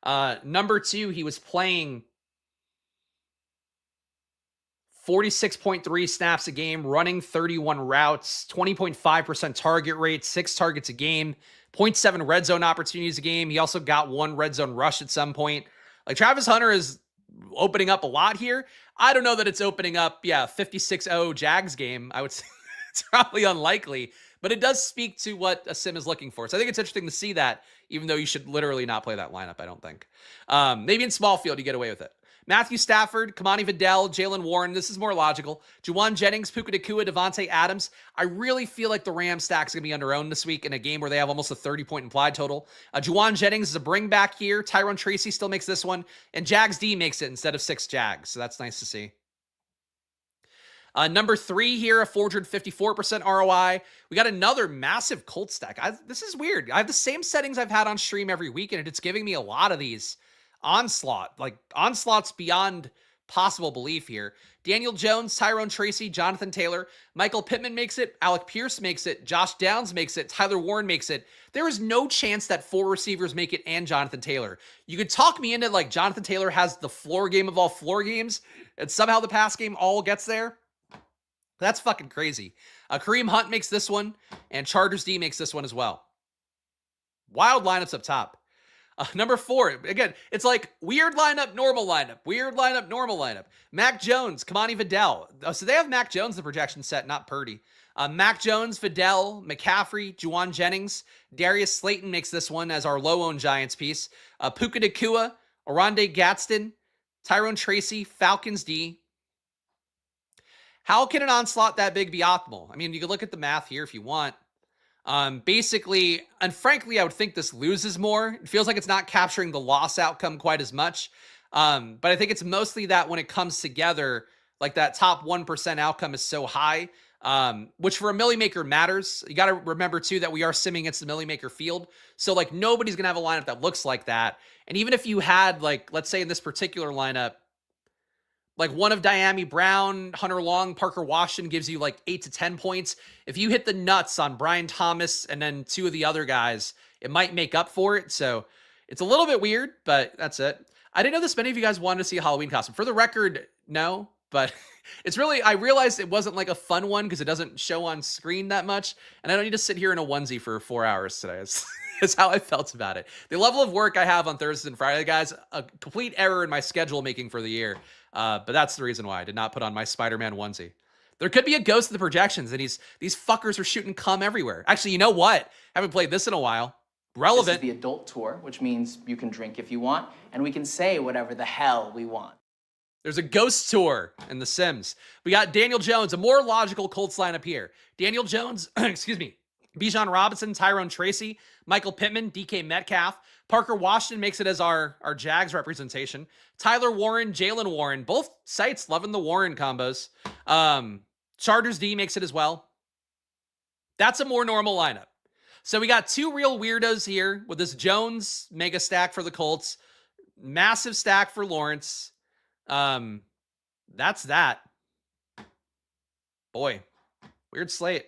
Number two, he was playing 46.3 snaps a game, running 31 routes, 20.5% target rate, 6 targets a game, 0.7 red zone opportunities a game. He also got 1 red zone rush at some point. Like, Travis Hunter is opening up a lot here. I don't know that it's opening up, 56-0 Jags game. I would say it's probably unlikely, but it does speak to what a sim is looking for. So I think it's interesting to see that, even though you should literally not play that lineup, I don't think. Maybe in small field you get away with it. Matthew Stafford, Kamani Vidal, Jalen Warren. This is more logical. Juwan Jennings, Puka Nacua, Devontae Adams. I really feel like the Rams stack's going to be underowned this week in a game where they have almost a 30-point implied total. Juwan Jennings is a bring back here. Tyrone Tracy still makes this one. And Jags D makes it instead of 6 Jags. So that's nice to see. Number 3 here, a 454% ROI. We got another massive Colt stack. This is weird. I have the same settings I've had on stream every week, and it's giving me a lot of these. Onslaught's beyond possible belief here. Daniel Jones, Tyrone Tracy, Jonathan Taylor, Michael Pittman makes it, Alec Pierce makes it, Josh Downs makes it, Tyler Warren makes it. There is no chance that 4 receivers make it and Jonathan Taylor. You could talk me into like Jonathan Taylor has the floor game of all floor games, and somehow the pass game all gets there. That's fucking crazy. Kareem Hunt makes this one, and Chargers D makes this one as well. Wild lineups up top. Number 4, again, it's like weird lineup, normal lineup, weird lineup, normal lineup. Mac Jones, Kamani Vidal. So they have Mac Jones, the projection set, not Purdy. Mac Jones, Vidal, McCaffrey, Juwan Jennings. Darius Slayton makes this one as our low-owned Giants piece. Puka Nacua, Oronde Gadsden, Tyrone Tracy, Falcons D. How can an onslaught that big be optimal? I mean, you can look at the math here if you want. Basically, and frankly, I would think this loses more. It feels like it's not capturing the loss outcome quite as much. But I think it's mostly that when it comes together, like that top 1% outcome is so high, which for a Millie Maker matters. You got to remember too, that we are simming against the Millie Maker field. So like nobody's going to have a lineup that looks like that. And even if you had like, let's say in this particular lineup, like one of Diami Brown, Hunter Long, Parker Washington gives you like 8 to 10 points. If you hit the nuts on Brian Thomas and then two of the other guys, it might make up for it. So it's a little bit weird, but that's it. I didn't know this many of you guys wanted to see a Halloween costume. For the record, no, but it's really, I realized it wasn't like a fun one because it doesn't show on screen that much. And I don't need to sit here in a onesie for 4 hours today. It's how I felt about it. The level of work I have on Thursdays and Friday, guys, a complete error in my schedule making for the year. But that's the reason why I did not put on my Spider-Man onesie. There could be a ghost of the projections, and these fuckers are shooting cum everywhere. Actually, you know what? Haven't played this in a while. Relevant. This is the adult tour, which means you can drink if you want, and we can say whatever the hell we want. There's a ghost tour in The Sims. We got Daniel Jones, a more logical Colts lineup here. Daniel Jones, excuse me, Bijan Robinson, Tyrone Tracy, Michael Pittman, DK Metcalf. Parker Washington makes it as our Jags representation. Tyler Warren, Jalen Warren, both sites loving the Warren combos. Chargers D makes it as well. That's a more normal lineup. So we got two real weirdos here with this Jones mega stack for the Colts. Massive stack for Lawrence. That's that. Boy, weird slate.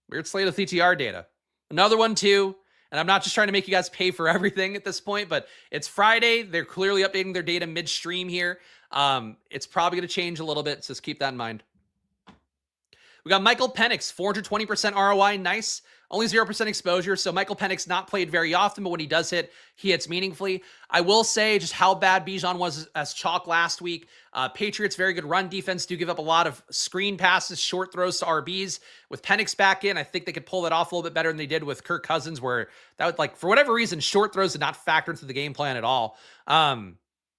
Weird slate of CTR data. Another one too. And I'm not just trying to make you guys pay for everything at this point, but it's Friday. They're clearly updating their data midstream here. It's probably going to change a little bit, so just keep that in mind. We got Michael Penix, 420% ROI. Nice. Only 0% exposure, so Michael Penix not played very often, but when he does hit, he hits meaningfully. I will say just how bad Bijan was as chalk last week. Patriots, very good run defense, do give up a lot of screen passes, short throws to RBs. With Penix back in, I think they could pull that off a little bit better than they did with Kirk Cousins, where that would, like, for whatever reason, short throws did not factor into the game plan at all.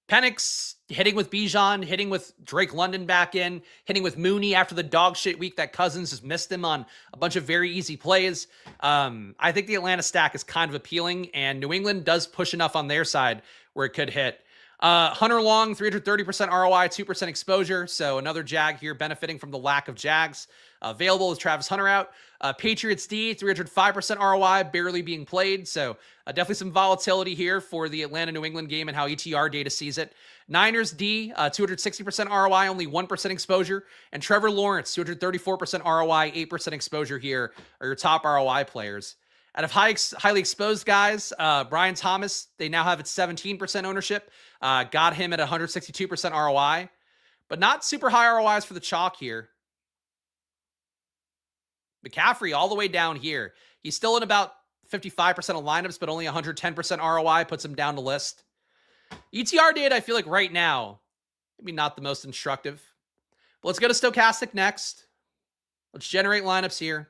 Penix hitting with Bijan, hitting with Drake London back in, hitting with Mooney after the dog shit week that Cousins just missed him on a bunch of very easy plays. I think the Atlanta stack is kind of appealing, and New England does push enough on their side where it could hit. Hunter Long, 330% ROI, 2% exposure. So another Jag here benefiting from the lack of Jags. Available with Travis Hunter out. Patriots D, 305% ROI, barely being played. So definitely some volatility here for the Atlanta-New England game and how ETR data sees it. Niners D, 260% ROI, only 1% exposure. And Trevor Lawrence, 234% ROI, 8% exposure here are your top ROI players. Out of highly exposed guys, Brian Thomas, they now have at 17% ownership. Got him at 162% ROI. But not super high ROIs for the chalk here. McCaffrey all the way down here. He's still in about 55% of lineups, but only 110% ROI puts him down the list. ETR data, I feel like right now, maybe not the most instructive. But let's go to Stochastic next. Let's generate lineups here.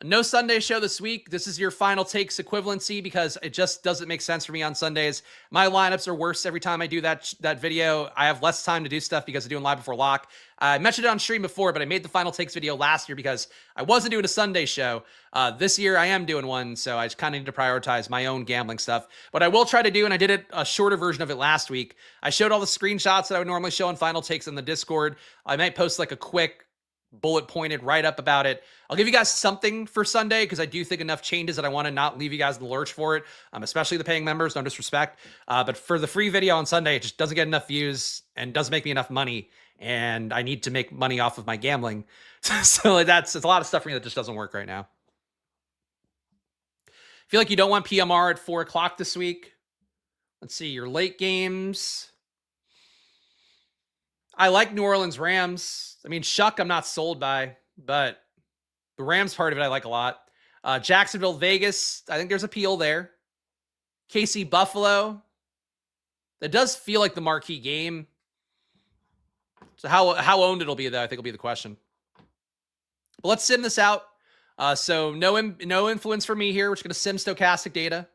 No Sunday show this week. This is your final takes equivalency because it just doesn't make sense for me on Sundays. My lineups are worse every time I do that video. I have less time to do stuff because I'm doing live before lock. I mentioned it on stream before, but I made the final takes video last year because I wasn't doing a Sunday show. This year I am doing one, so I just kind of need to prioritize my own gambling stuff. But I will try to do, and I did a shorter version of it last week. I showed all the screenshots that I would normally show on final takes in the Discord. I might post like a quick bullet pointed write up about it. I'll give you guys something for Sunday because I do think enough changes that I want to not leave you guys in the lurch for it, especially the paying members, no disrespect. But for the free video on Sunday, it just doesn't get enough views and doesn't make me enough money, and I need to make money off of my gambling. So it's a lot of stuff for me that just doesn't work right now. Feel like you don't want PMR at 4 o'clock this week. Let's see, your late games. I like New Orleans Rams. I mean, Shuck, I'm not sold by, but the Rams part of it I like a lot. Jacksonville, Vegas, I think there's appeal there. KC, Buffalo. That does feel like the marquee game. So how owned it'll be, though, I think will be the question. But let's sim this out. So no influence for me here. We're just going to sim stochastic data.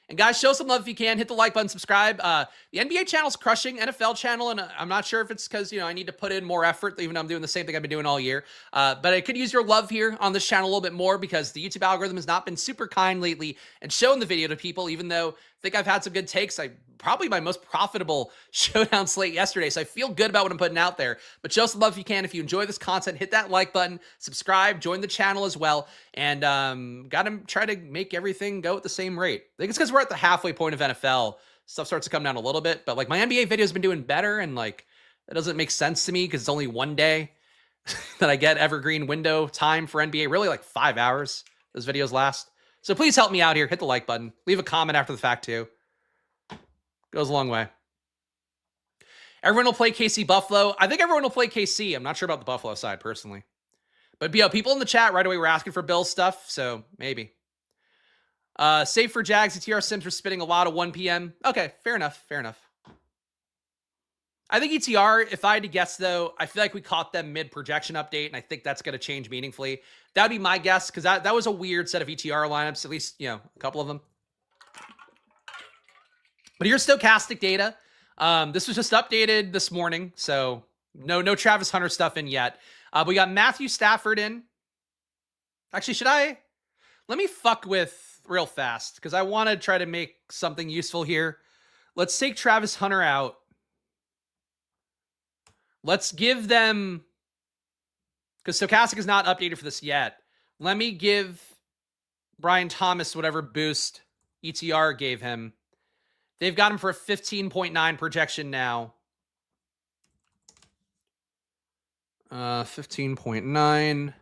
And guys, show some love if you can. Hit the like button, subscribe. The NBA channel's crushing, NFL channel, and I'm not sure if it's because, I need to put in more effort, even though I'm doing the same thing I've been doing all year. But I could use your love here on this channel a little bit more because the YouTube algorithm has not been super kind lately and showing the video to people, even though I think I've had some good takes. Probably my most profitable showdown slate yesterday, so I feel good about what I'm putting out there. But show some love if you can. If you enjoy this content, hit that like button, subscribe, join the channel as well, and gotta try to make everything go at the same rate. I think it's because we're at the halfway point of NFL. Stuff starts to come down a little bit, but like my NBA video's been doing better, and like That doesn't make sense to me because it's only one day that I get evergreen window time for NBA. Really like 5 hours those videos last. So please help me out here. Hit the like button. Leave a comment after the fact too. Goes a long way. Everyone will play KC Buffalo. I think everyone will play KC. I'm not sure about the Buffalo side personally. But people in the chat right away were asking for Bills stuff, so maybe. Save for Jags, ETR Sims were spitting a lot of 1 p.m. Okay, fair enough. Fair enough. I think ETR, if I had to guess, though, I feel like we caught them mid-projection update, and I think that's going to change meaningfully. That would be my guess, because that was a weird set of ETR lineups, at least, a couple of them. But here's stochastic data. This was just updated this morning, so no Travis Hunter stuff in yet. We got Matthew Stafford in. Actually, let me fuck with real fast, because I want to try to make something useful here. Let's take Travis Hunter out. Let's give them, because Stochastic is not updated for this yet. Let me give Brian Thomas whatever boost ETR gave him. They've got him for a 15.9 projection now. 15.9.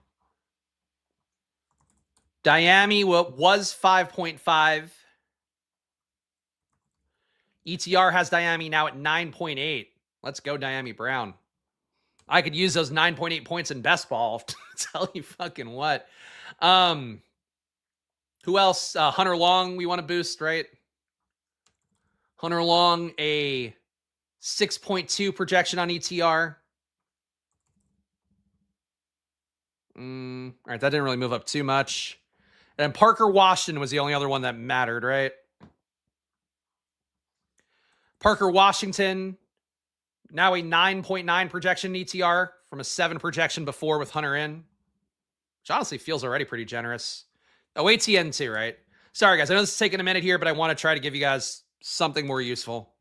Diami was 5.5. ETR has Diami now at 9.8. Let's go, Diami Brown. I could use those 9.8 points in best ball. To tell you fucking what. Who else? Hunter Long, we want to boost, right? Hunter Long, a 6.2 projection on ETR. All right, that didn't really move up too much. And Parker Washington was the only other one that mattered, right? Parker Washington, now a 9.9 projection ETR from a 7 projection before with Hunter in, which honestly feels already pretty generous. Oh, ATN too, right? Sorry, guys. I know this is taking a minute here, but I want to try to give you guys something more useful.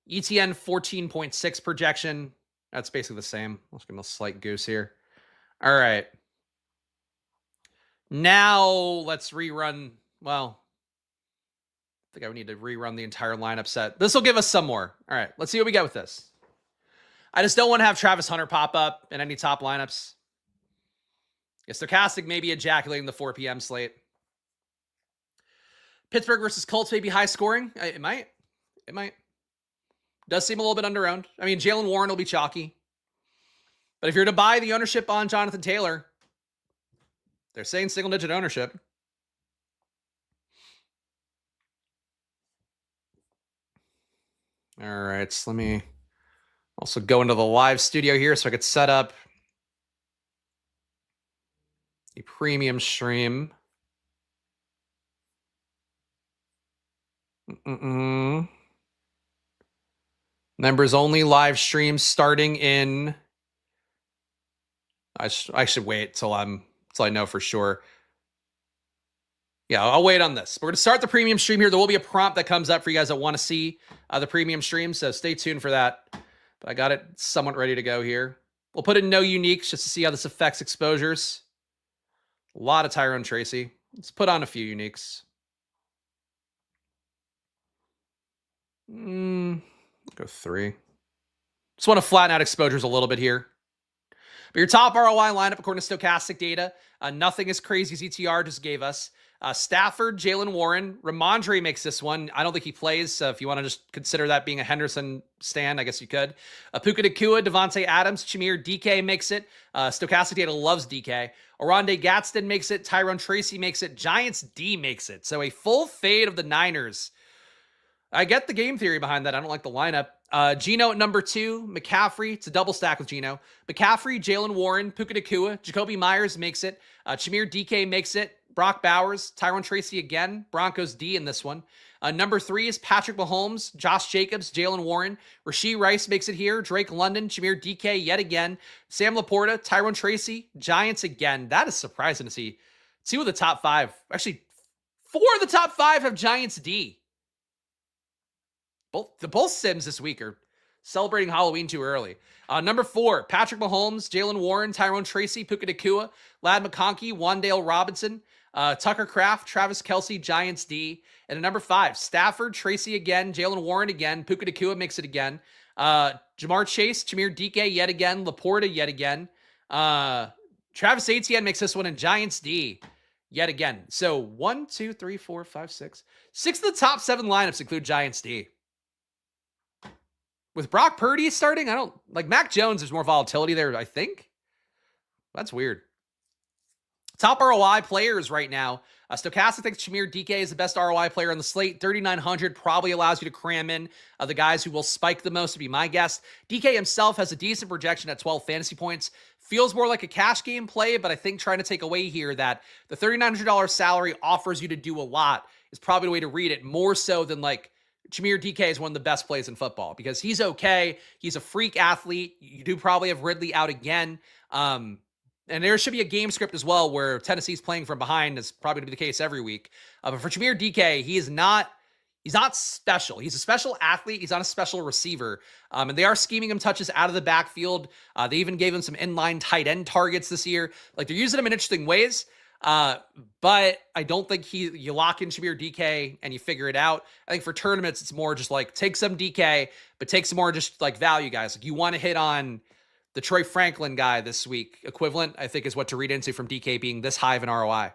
ETN 14.6 projection. That's basically the same. Let's give him a slight goose here. All right. Now let's rerun. Well, I think I would need to rerun the entire lineup set. This will give us some more. All right. Let's see what we get with this. I just don't want to have Travis Hunter pop up in any top lineups. Yeah, Stochastic maybe ejaculating the 4 p.m. slate. Pittsburgh versus Colts may be high scoring. It might. It might. Does seem a little bit under-owned. I mean, Jalen Warren will be chalky. But if you're to buy the ownership on Jonathan Taylor, they're saying single-digit ownership. All right, so let me also go into the live studio here so I could set up a premium stream. Members only live stream starting in. I should wait till I know for sure. Yeah, I'll wait on this. We're going to start the premium stream here. There will be a prompt that comes up for you guys that want to see the premium stream, so stay tuned for that. But I got it somewhat ready to go here. We'll put in no uniques just to see how this affects exposures. A lot of Tyrone Tracy. Let's put on a few uniques. Go 3. Just want to flatten out exposures a little bit here. But your top ROI lineup, according to Stochastic data, nothing as crazy as ETR just gave us. Stafford, Jalen Warren, Ramondre makes this one. I don't think he plays, so if you want to just consider that being a Henderson stand, I guess you could. Puka Nacua, Devontae Adams, Chimere, DK makes it. Stochastic data loves DK. Oronde Gadsden makes it. Tyrone Tracy makes it. Giants D makes it. So a full fade of the Niners. I get the game theory behind that. I don't like the lineup. Geno at number 2, McCaffrey. It's a double stack with Geno. McCaffrey, Jalen Warren, Puka Nacua, Jacoby Myers makes it. Chimere DK makes it. Brock Bowers, Tyrone Tracy again. Broncos D in this one. Number 3 is Patrick Mahomes, Josh Jacobs, Jalen Warren. Rashee Rice makes it here. Drake London, Chimere DK yet again. Sam Laporta, Tyrone Tracy, Giants again. That is surprising to see. 2 of the top 5. Actually, 4 of the top 5 have Giants D. Both Sims this week are celebrating Halloween too early. Number 4, Patrick Mahomes, Jalen Warren, Tyrone Tracy, Puka Nacua, Ladd McConkey, Wandale Robinson, Tucker Kraft, Travis Kelce, Giants D. And at number 5, Stafford, Tracy again, Jalen Warren again, Puka Nacua makes it again. Jamar Chase, Jameer DK yet again, Laporta yet again. Travis Etienne makes this one in Giants D yet again. So 1, 2, 3, 4, 5, 6. 6 of the top 7 lineups include Giants D. With Brock Purdy starting, I don't like Mac Jones. There's more volatility there, I think. That's weird. Top ROI players right now. Stochastic thinks Jameer DK is the best ROI player on the slate. 3,900 probably allows you to cram in the guys who will spike the most, to be my guess. DK himself has a decent projection at 12 fantasy points. Feels more like a cash game play, but I think trying to take away here that the $3,900 salary offers you to do a lot is probably the way to read it, more so than like Jameer DK is one of the best plays in football because he's okay. He's a freak athlete. You do probably have Ridley out again. And there should be a game script as well where Tennessee's playing from behind. Is probably going to be the case every week. But for Jameer DK, he's not special. He's a special athlete. He's not a special receiver. And they are scheming him touches out of the backfield. They even gave him some inline tight end targets this year. Like they're using him in interesting ways. But I don't think you lock in Jameer DK and you figure it out. I think for tournaments, it's more just like take some DK, but take some more just like value guys. Like you want to hit on the Troy Franklin guy this week equivalent, I think is what to read into from DK being this high of an ROI.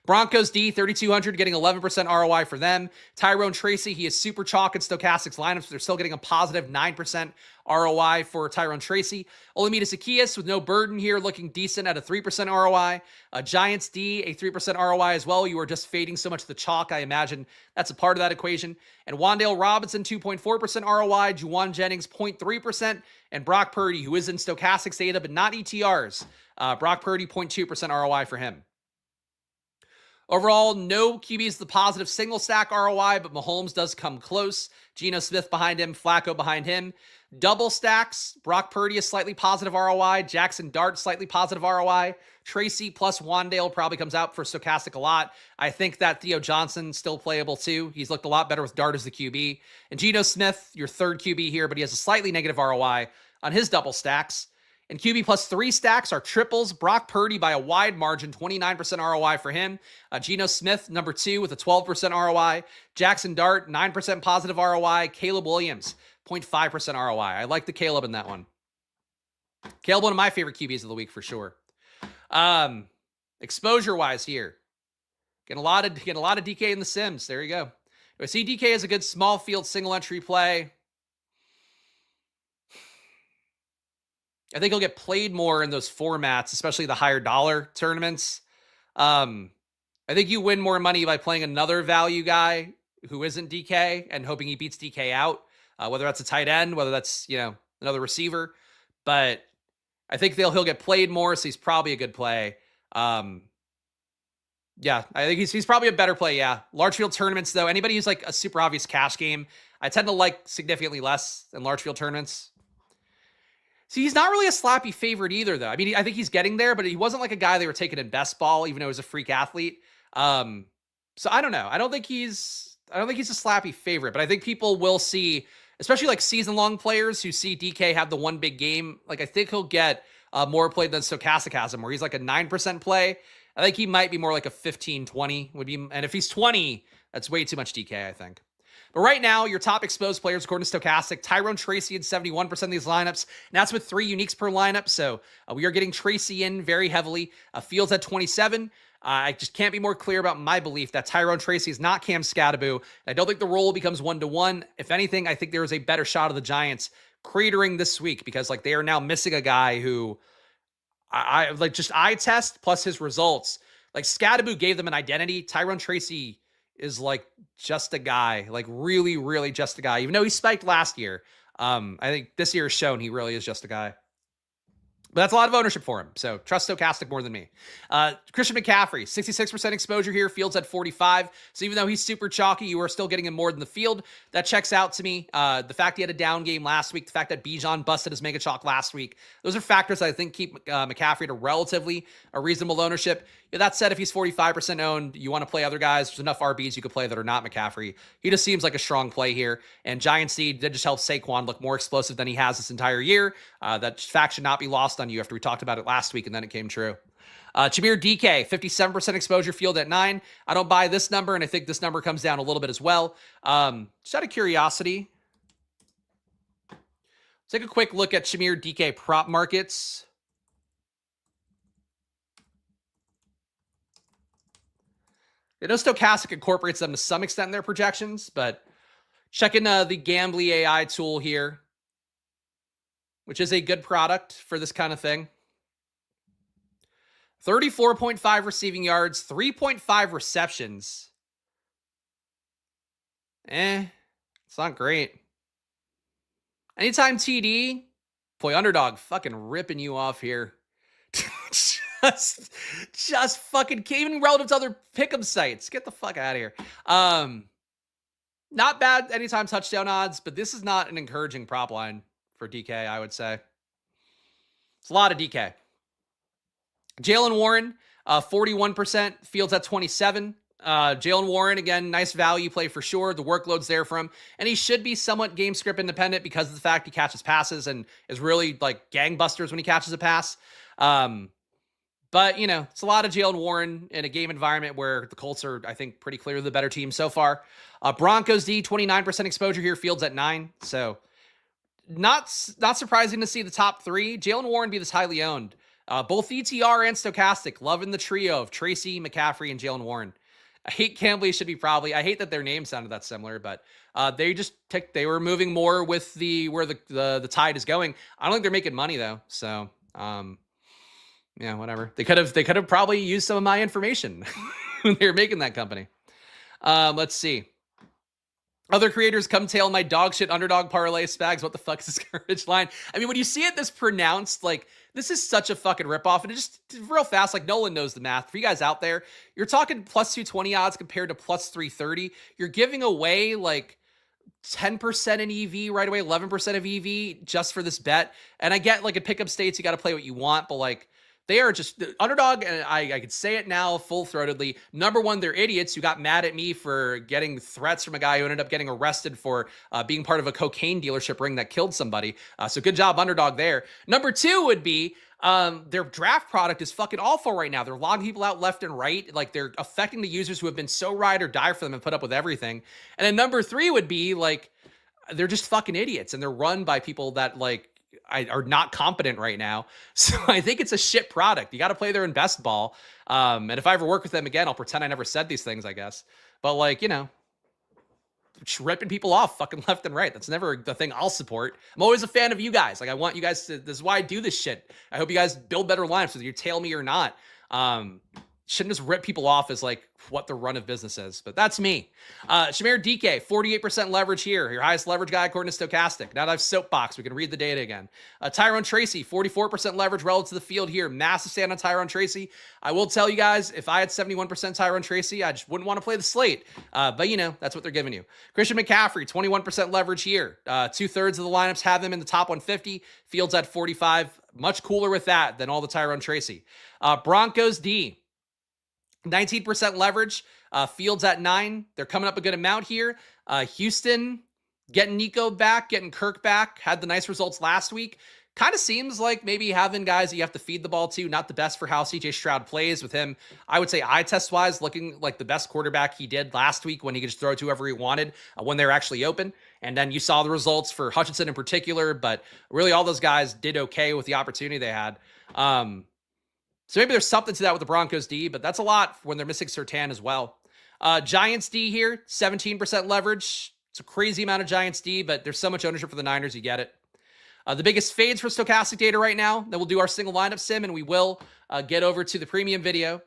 Broncos D, 3,200, getting 11% ROI for them. Tyrone Tracy, he is super chalk in Stochastic's lineups, but they're still getting a positive 9% ROI for Tyrone Tracy. Olamide Zaccheaus with no burden here, looking decent at a 3% ROI. Giants D, a 3% ROI as well. You are just fading so much of the chalk, I imagine that's a part of that equation. And Wan'Dale Robinson, 2.4% ROI. Juwan Jennings, 0.3%. And Brock Purdy, who is in Stochastic's data, but not ETRs. Brock Purdy, 0.2% ROI for him. Overall, no QB's the positive single stack ROI, but Mahomes does come close. Geno Smith behind him, Flacco behind him. Double stacks, Brock Purdy is slightly positive ROI. Jackson Dart, slightly positive ROI. Tracy plus Wan'Dale probably comes out for Stochastic a lot. I think that Theo Johnson still playable too. He's looked a lot better with Dart as the QB. And Geno Smith, your third QB here, but he has a slightly negative ROI on his double stacks. And QB plus 3 stacks are triples. Brock Purdy by a wide margin, 29% ROI for him. Geno Smith, number 2 with a 12% ROI. Jackson Dart, 9% positive ROI. Caleb Williams, 0.5% ROI. I like the Caleb in that one. Caleb, one of my favorite QBs of the week for sure. Exposure-wise here, getting a lot of DK in the Sims. There you go. I see DK as a good small field single entry play. I think he'll get played more in those formats, especially the higher dollar tournaments. I think you win more money by playing another value guy who isn't DK and hoping he beats DK out, whether that's a tight end, whether that's, another receiver. But I think he'll get played more, so he's probably a good play. Yeah, I think he's probably a better play, yeah. Large field tournaments, though, anybody who's like a super obvious cash game, I tend to like significantly less than large field tournaments. See, he's not really a slappy favorite either, though. I mean, I think he's getting there, but he wasn't like a guy they were taking in best ball, even though he was a freak athlete. So I don't know. I don't think he's a slappy favorite, but I think people will see, especially like season-long players who see DK have the one big game. Like, I think he'll get more play than Stochastic has him, where he's like a 9% play. I think he might be more like a 15, 20 would be. And if he's 20, that's way too much DK, I think. But right now, your top exposed players, according to Stochastic, Tyrone Tracy in 71% of these lineups. And that's with 3 uniques per lineup. So we are getting Tracy in very heavily. Fields at 27. I just can't be more clear about my belief that Tyrone Tracy is not Cam Scatterbo. I don't think the role becomes 1-to-1. If anything, I think there is a better shot of the Giants cratering this week because they are now missing a guy who I like just eye test plus his results. Like Scatterbo gave them an identity. Tyrone Tracy is just a guy, really, really just a guy. Even though he spiked last year, I think this year has shown he really is just a guy. But that's a lot of ownership for him. So trust Stochastic more than me. Christian McCaffrey, 66% exposure here. Fields at 45. So even though he's super chalky, you are still getting him more than the field. That checks out to me. The fact he had a down game last week, the fact that Bijan busted his mega chalk last week, those are factors that I think keep McCaffrey at a relatively reasonable ownership. Yeah, that said, if he's 45% owned, you want to play other guys. There's enough RBs you could play that are not McCaffrey. He just seems like a strong play here. And Giant Seed did just help Saquon look more explosive than he has this entire year. That fact should not be lost on you after we talked about it last week and then it came true. Jameer DK, 57% exposure, field at 9. I don't buy this number, and I think this number comes down a little bit as well. Just out of curiosity, Take a quick look at Shamir DK prop markets. I know Stochastic incorporates them to some extent in their projections, but checking the Gambly AI tool here, which is a good product for this kind of thing. 34.5 receiving yards, 3.5 receptions. It's not great. Anytime TD, boy, underdog fucking ripping you off here. just fucking even relative to other pick'em sites. Get the fuck out of here. Not bad anytime touchdown odds, but this is not an encouraging prop line for DK, I would say. It's a lot of DK. Jalen Warren, 41%, Fields at 27. Jalen Warren, again, nice value play for sure. The workload's there for him. And he should be somewhat game script independent because of the fact he catches passes and is really like gangbusters when he catches a pass. But, you know, it's a lot of Jalen Warren in a game environment where the Colts are, I think, pretty clearly the better team so far. Broncos D, 29% exposure here. Fields at 9. So not surprising to see the top three. Jalen Warren be this highly owned. Both ETR and Stochastic loving the trio of Tracy, McCaffrey, and Jalen Warren. I hate Cambly should be probably. I hate that their names sounded that similar, but they were moving more with where the tide is going. I don't think they're making money though, so yeah, whatever. They could have probably used some of my information when they were making that company. Let's see. Other creators come tail my dog shit underdog parlay. Spags, what the fuck is this garbage line? I mean, when you see it this pronounced, like, this is such a fucking ripoff. And it just real fast, like, Nolan knows the math. For you guys out there, you're talking plus 220 odds compared to plus 330. You're giving away like 10% in EV right away, 11% of EV just for this bet. And I get, like, in pickup states, you got to play what you want, but like, they are just underdog, and I could say it now full-throatedly. Number one, they're idiots who got mad at me for getting threats from a guy who ended up getting arrested for being part of a cocaine dealership ring that killed somebody. So good job, underdog there. Number two would be their draft product is fucking awful right now. They're logging people out left and right. Like, they're affecting the users who have been so ride or die for them and put up with everything. And then number three would be, like, they're just fucking idiots, and they're run by people that, like, are not competent right now. So I think it's a shit product. You got to play their best ball. And if I ever work with them again, I'll pretend I never said these things, I guess. But, like, you know, ripping people off fucking left and right. That's never the thing I'll support. I'm always a fan of you guys. Like, I want you guys to, this is why I do this shit. I hope you guys build better lineups, whether you tail me or not. Shouldn't just rip people off as like what the run of business is, but that's me. Shamir DK, 48% leverage here. Your highest leverage guy according to Stochastic. Now that I've soapbox, we can read the data again. Tyrone Tracy, 44% leverage relative to the field here. Massive stand on Tyrone Tracy. I will tell you guys, if I had 71% Tyrone Tracy, I just wouldn't want to play the slate. But you know, that's what they're giving you. Christian McCaffrey, 21% leverage here. 2/3 of the lineups have them in the top 150. Fields at 45. Much cooler with that than all the Tyrone Tracy. Broncos D, 19% leverage. Fields at 9. They're coming up a good amount here. Houston getting Nico back, getting Kirk back. Had the nice results last week. Kind of seems like maybe having guys that you have to feed the ball to, not the best for how CJ Stroud plays with him. I would say eye test wise, looking like the best quarterback he did last week when he could just throw to whoever he wanted when they're actually open. And then you saw the results for Hutchinson in particular, but really all those guys did okay with the opportunity they had. So maybe there's something to that with the Broncos D, but that's a lot when they're missing Surtain as well. Giants D here, 17% leverage. It's a crazy amount of Giants D, but there's so much ownership for the Niners, you get it. The biggest fades for Stochastic data right now. Then we'll do our single lineup sim, and we will get over to the premium video.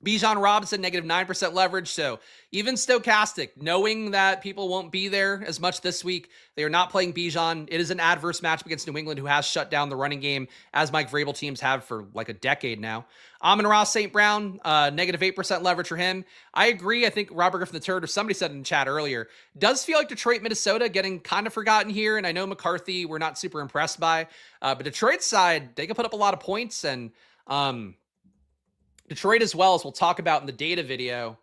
Bijan Robinson, -9% leverage. So even Stochastic, knowing that people won't be there as much this week, they are not playing Bijan. It is an adverse matchup against New England, who has shut down the running game, as Mike Vrabel teams have for like a decade now. Amon-Ra St. Brown, -8% leverage for him. I agree. I think Robert Griffin III, or somebody said in the chat earlier, does feel like Detroit, Minnesota getting kind of forgotten here. And I know McCarthy we're not super impressed by. But Detroit's side, they can put up a lot of points. And Detroit as well, as we'll talk about in the data video.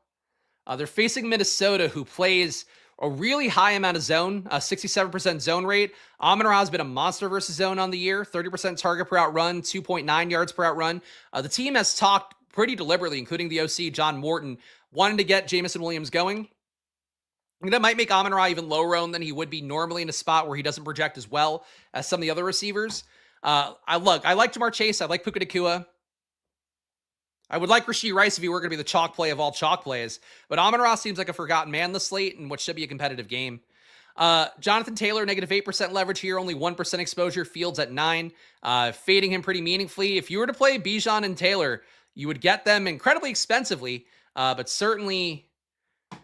They're facing Minnesota, who plays a really high amount of zone, 67% zone rate. Amon-Ra has been a monster versus zone on the year, 30% target per out run, 2.9 yards per out run. The team has talked pretty deliberately, including the OC, John Morton, wanting to get Jamison Williams going. I mean, that might make Amon-Ra even lower owned than he would be normally in a spot where he doesn't project as well as some of the other receivers. I like Jamar Chase. I like Puka Nacua. I would like Rashee Rice if he were going to be the chalk play of all chalk plays. But Amon-Ra seems like a forgotten man this slate in what should be a competitive game. Jonathan Taylor, negative 8% leverage here, only 1% exposure. Fields at 9. Fading him pretty meaningfully. If you were to play Bijan and Taylor, you would get them incredibly expensively, but certainly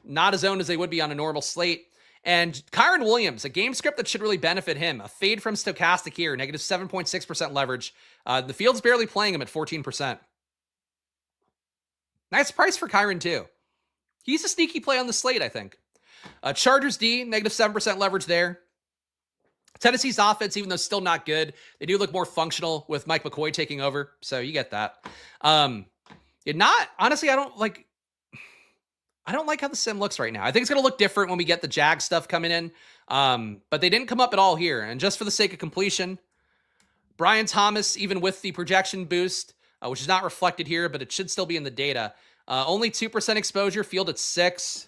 not as owned as they would be on a normal slate. And Kyron Williams, a game script that should really benefit him. A fade from Stochastic here, negative 7.6% leverage. The field's barely playing him at 14%. Nice price for Kyron, too. He's a sneaky play on the slate, I think. Chargers D, negative 7% leverage there. Tennessee's offense, even though still not good, they do look more functional with Mike McCoy taking over. So you get that. Honestly, I don't like how the sim looks right now. I think it's going to look different when we get the Jag stuff coming in. But they didn't come up at all here. And just for the sake of completion, Brian Thomas, even with the projection boost, which is not reflected here, but it should still be in the data. Only 2% exposure, field at 6.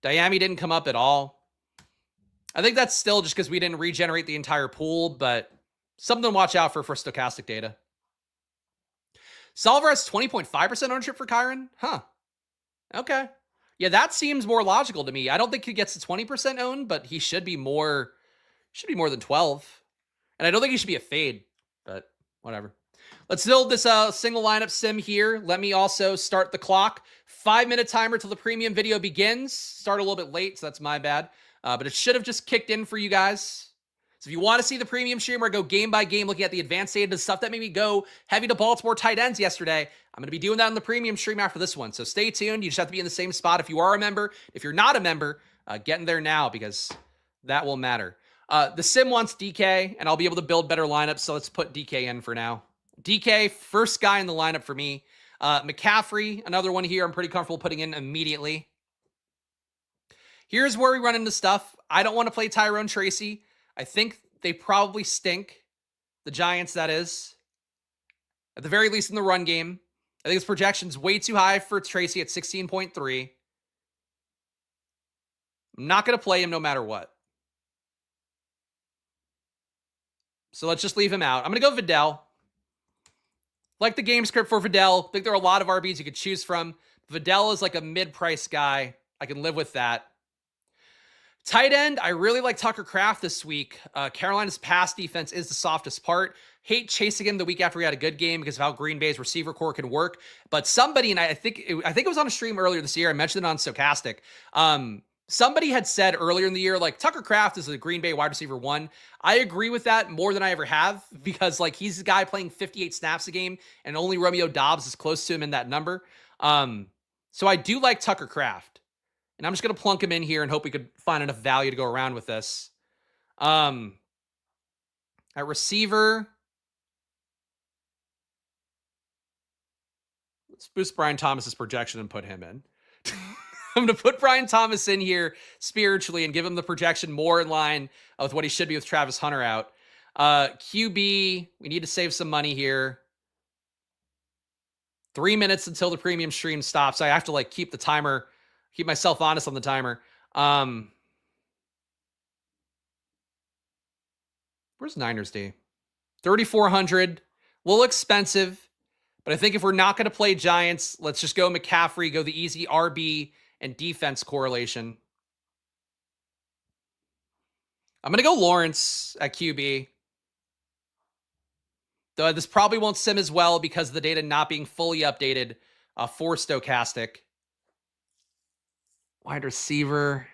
Diami didn't come up at all. I think that's still just because we didn't regenerate the entire pool, but something to watch out for stochastic data. Solver has 20.5% ownership for Kyron? Huh. Okay. Yeah, that seems more logical to me. I don't think he gets to 20% owned, but he should be more than 12. And I don't think he should be a fade, but whatever. Let's build this single lineup sim here. Let me also start the clock. 5-minute timer till the premium video begins. Start a little bit late, so that's my bad. But it should have just kicked in for you guys. So if you want to see the premium stream where I go game by game looking at the advanced data, the stuff that made me go heavy to Baltimore tight ends yesterday, I'm going to be doing that in the premium stream after this one. So stay tuned. You just have to be in the same spot if you are a member. If you're not a member, get in there now because that will matter. The sim wants DK, and I'll be able to build better lineups, so let's put DK in for now. DK, first guy in the lineup for me. McCaffrey, another one here I'm pretty comfortable putting in immediately. Here's where we run into stuff. I don't want to play Tyrone Tracy. I think they probably stink. The Giants, that is. At the very least in the run game. I think his projection's way too high for Tracy at 16.3. I'm not going to play him no matter what. So let's just leave him out. I'm going to go Vidal. Like the game script for Vidal. I think there are a lot of RBs you could choose from. Vidal is like a mid-price guy. I can live with that. Tight end, I really like Tucker Kraft this week. Carolina's pass defense is the softest part. Hate chasing him the week after he had a good game because of how Green Bay's receiver core can work. But somebody, and I think it was on a stream earlier this year, I mentioned it on Stochastic. Somebody had said earlier in the year, like, Tucker Kraft is a Green Bay wide receiver 1. I agree with that more than I ever have because, like, he's a guy playing 58 snaps a game and only Romeo Doubs is close to him in that number. So I do like Tucker Kraft. And I'm just going to plunk him in here and hope we could find enough value to go around with this. At receiver, let's boost Brian Thomas's projection and put him in. I'm going to put Brian Thomas in here spiritually and give him the projection more in line with what he should be with Travis Hunter out. QB, we need to save some money here. 3 minutes until the premium stream stops. I have to like keep myself honest on the timer. Where's Niners D? 3,400. A little expensive, but I think if we're not going to play Giants, let's just go McCaffrey, go the easy RB and defense correlation. I'm going to go Lawrence at QB. Though this probably won't sim as well because of the data not being fully updated for Stochastic. Wide receiver.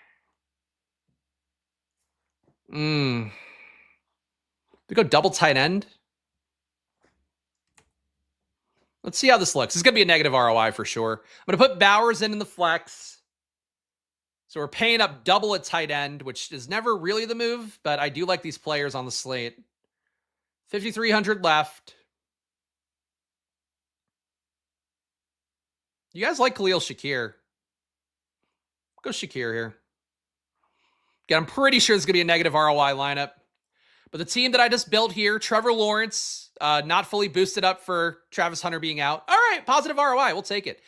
We go double tight end. Let's see how this looks. This is going to be a negative ROI for sure. I'm going to put Bowers in the flex. So we're paying up double at tight end, which is never really the move, but I do like these players on the slate. 5,300 left. You guys like Khalil Shakir? Go Shakir here. Again, I'm pretty sure it's going to be a negative ROI lineup. But the team that I just built here, Trevor Lawrence, not fully boosted up for Travis Hunter being out. All right, positive ROI. We'll take it.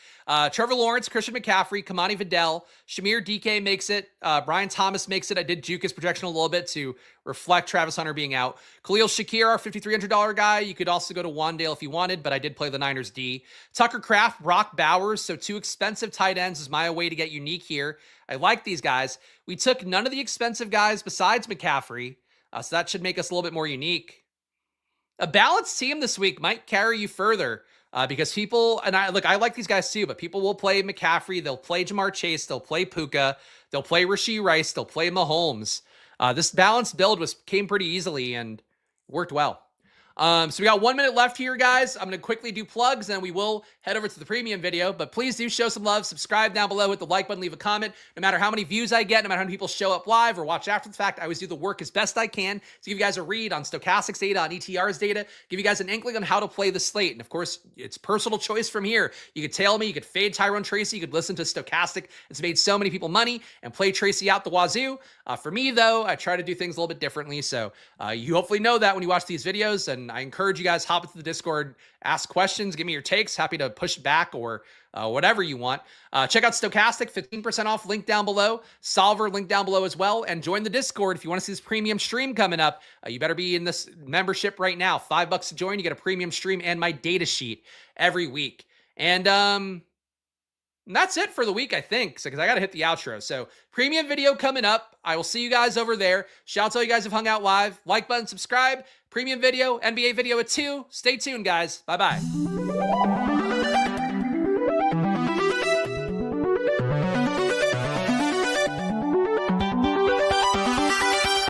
Trevor Lawrence, Christian McCaffrey, Kamani Vidal, Shamir DK makes it. Brian Thomas makes it. I did juke his projection a little bit to reflect Travis Hunter being out. Khalil Shakir, our $5,300 guy. You could also go to Wandale if you wanted, but I did play the Niners D. Tucker Kraft, Brock Bowers. So 2 expensive tight ends is my way to get unique here. I like these guys. We took none of the expensive guys besides McCaffrey. So that should make us a little bit more unique. A balanced team this week might carry you further because people, and I like these guys too, but people will play McCaffrey, they'll play Jamar Chase, they'll play Puka, they'll play Rashee Rice, they'll play Mahomes. This balanced build came pretty easily and worked well. So we got 1 minute left here, guys. I'm going to quickly do plugs, and we will head over to the premium video. But please do show some love. Subscribe down below, hit the like button, leave a comment. No matter how many views I get, no matter how many people show up live or watch after the fact, I always do the work as best I can to give you guys a read on stochastics data, on ETRs data, give you guys an inkling on how to play the slate. And of course, it's personal choice from here. You could tail me, you could fade Tyrone Tracy, you could listen to Stochastic. It's made so many people money and play Tracy out the wazoo. For me, though, I try to do things a little bit differently. So you hopefully know that when you watch these videos, and I encourage you guys, hop into the Discord, ask questions, give me your takes. Happy to push back or whatever you want. Check out Stochastic, 15% off, link down below. Solver, link down below as well. And join the Discord if you want to see this premium stream coming up. You better be in this membership right now. $5 to join. You get a premium stream and my data sheet every week. And that's it for the week, I think, because I got to hit the outro. So premium video coming up. I will see you guys over there. Shout out to all you guys who've hung out live. Like button, subscribe. Premium video, NBA video at 2. Stay tuned, guys. Bye-bye.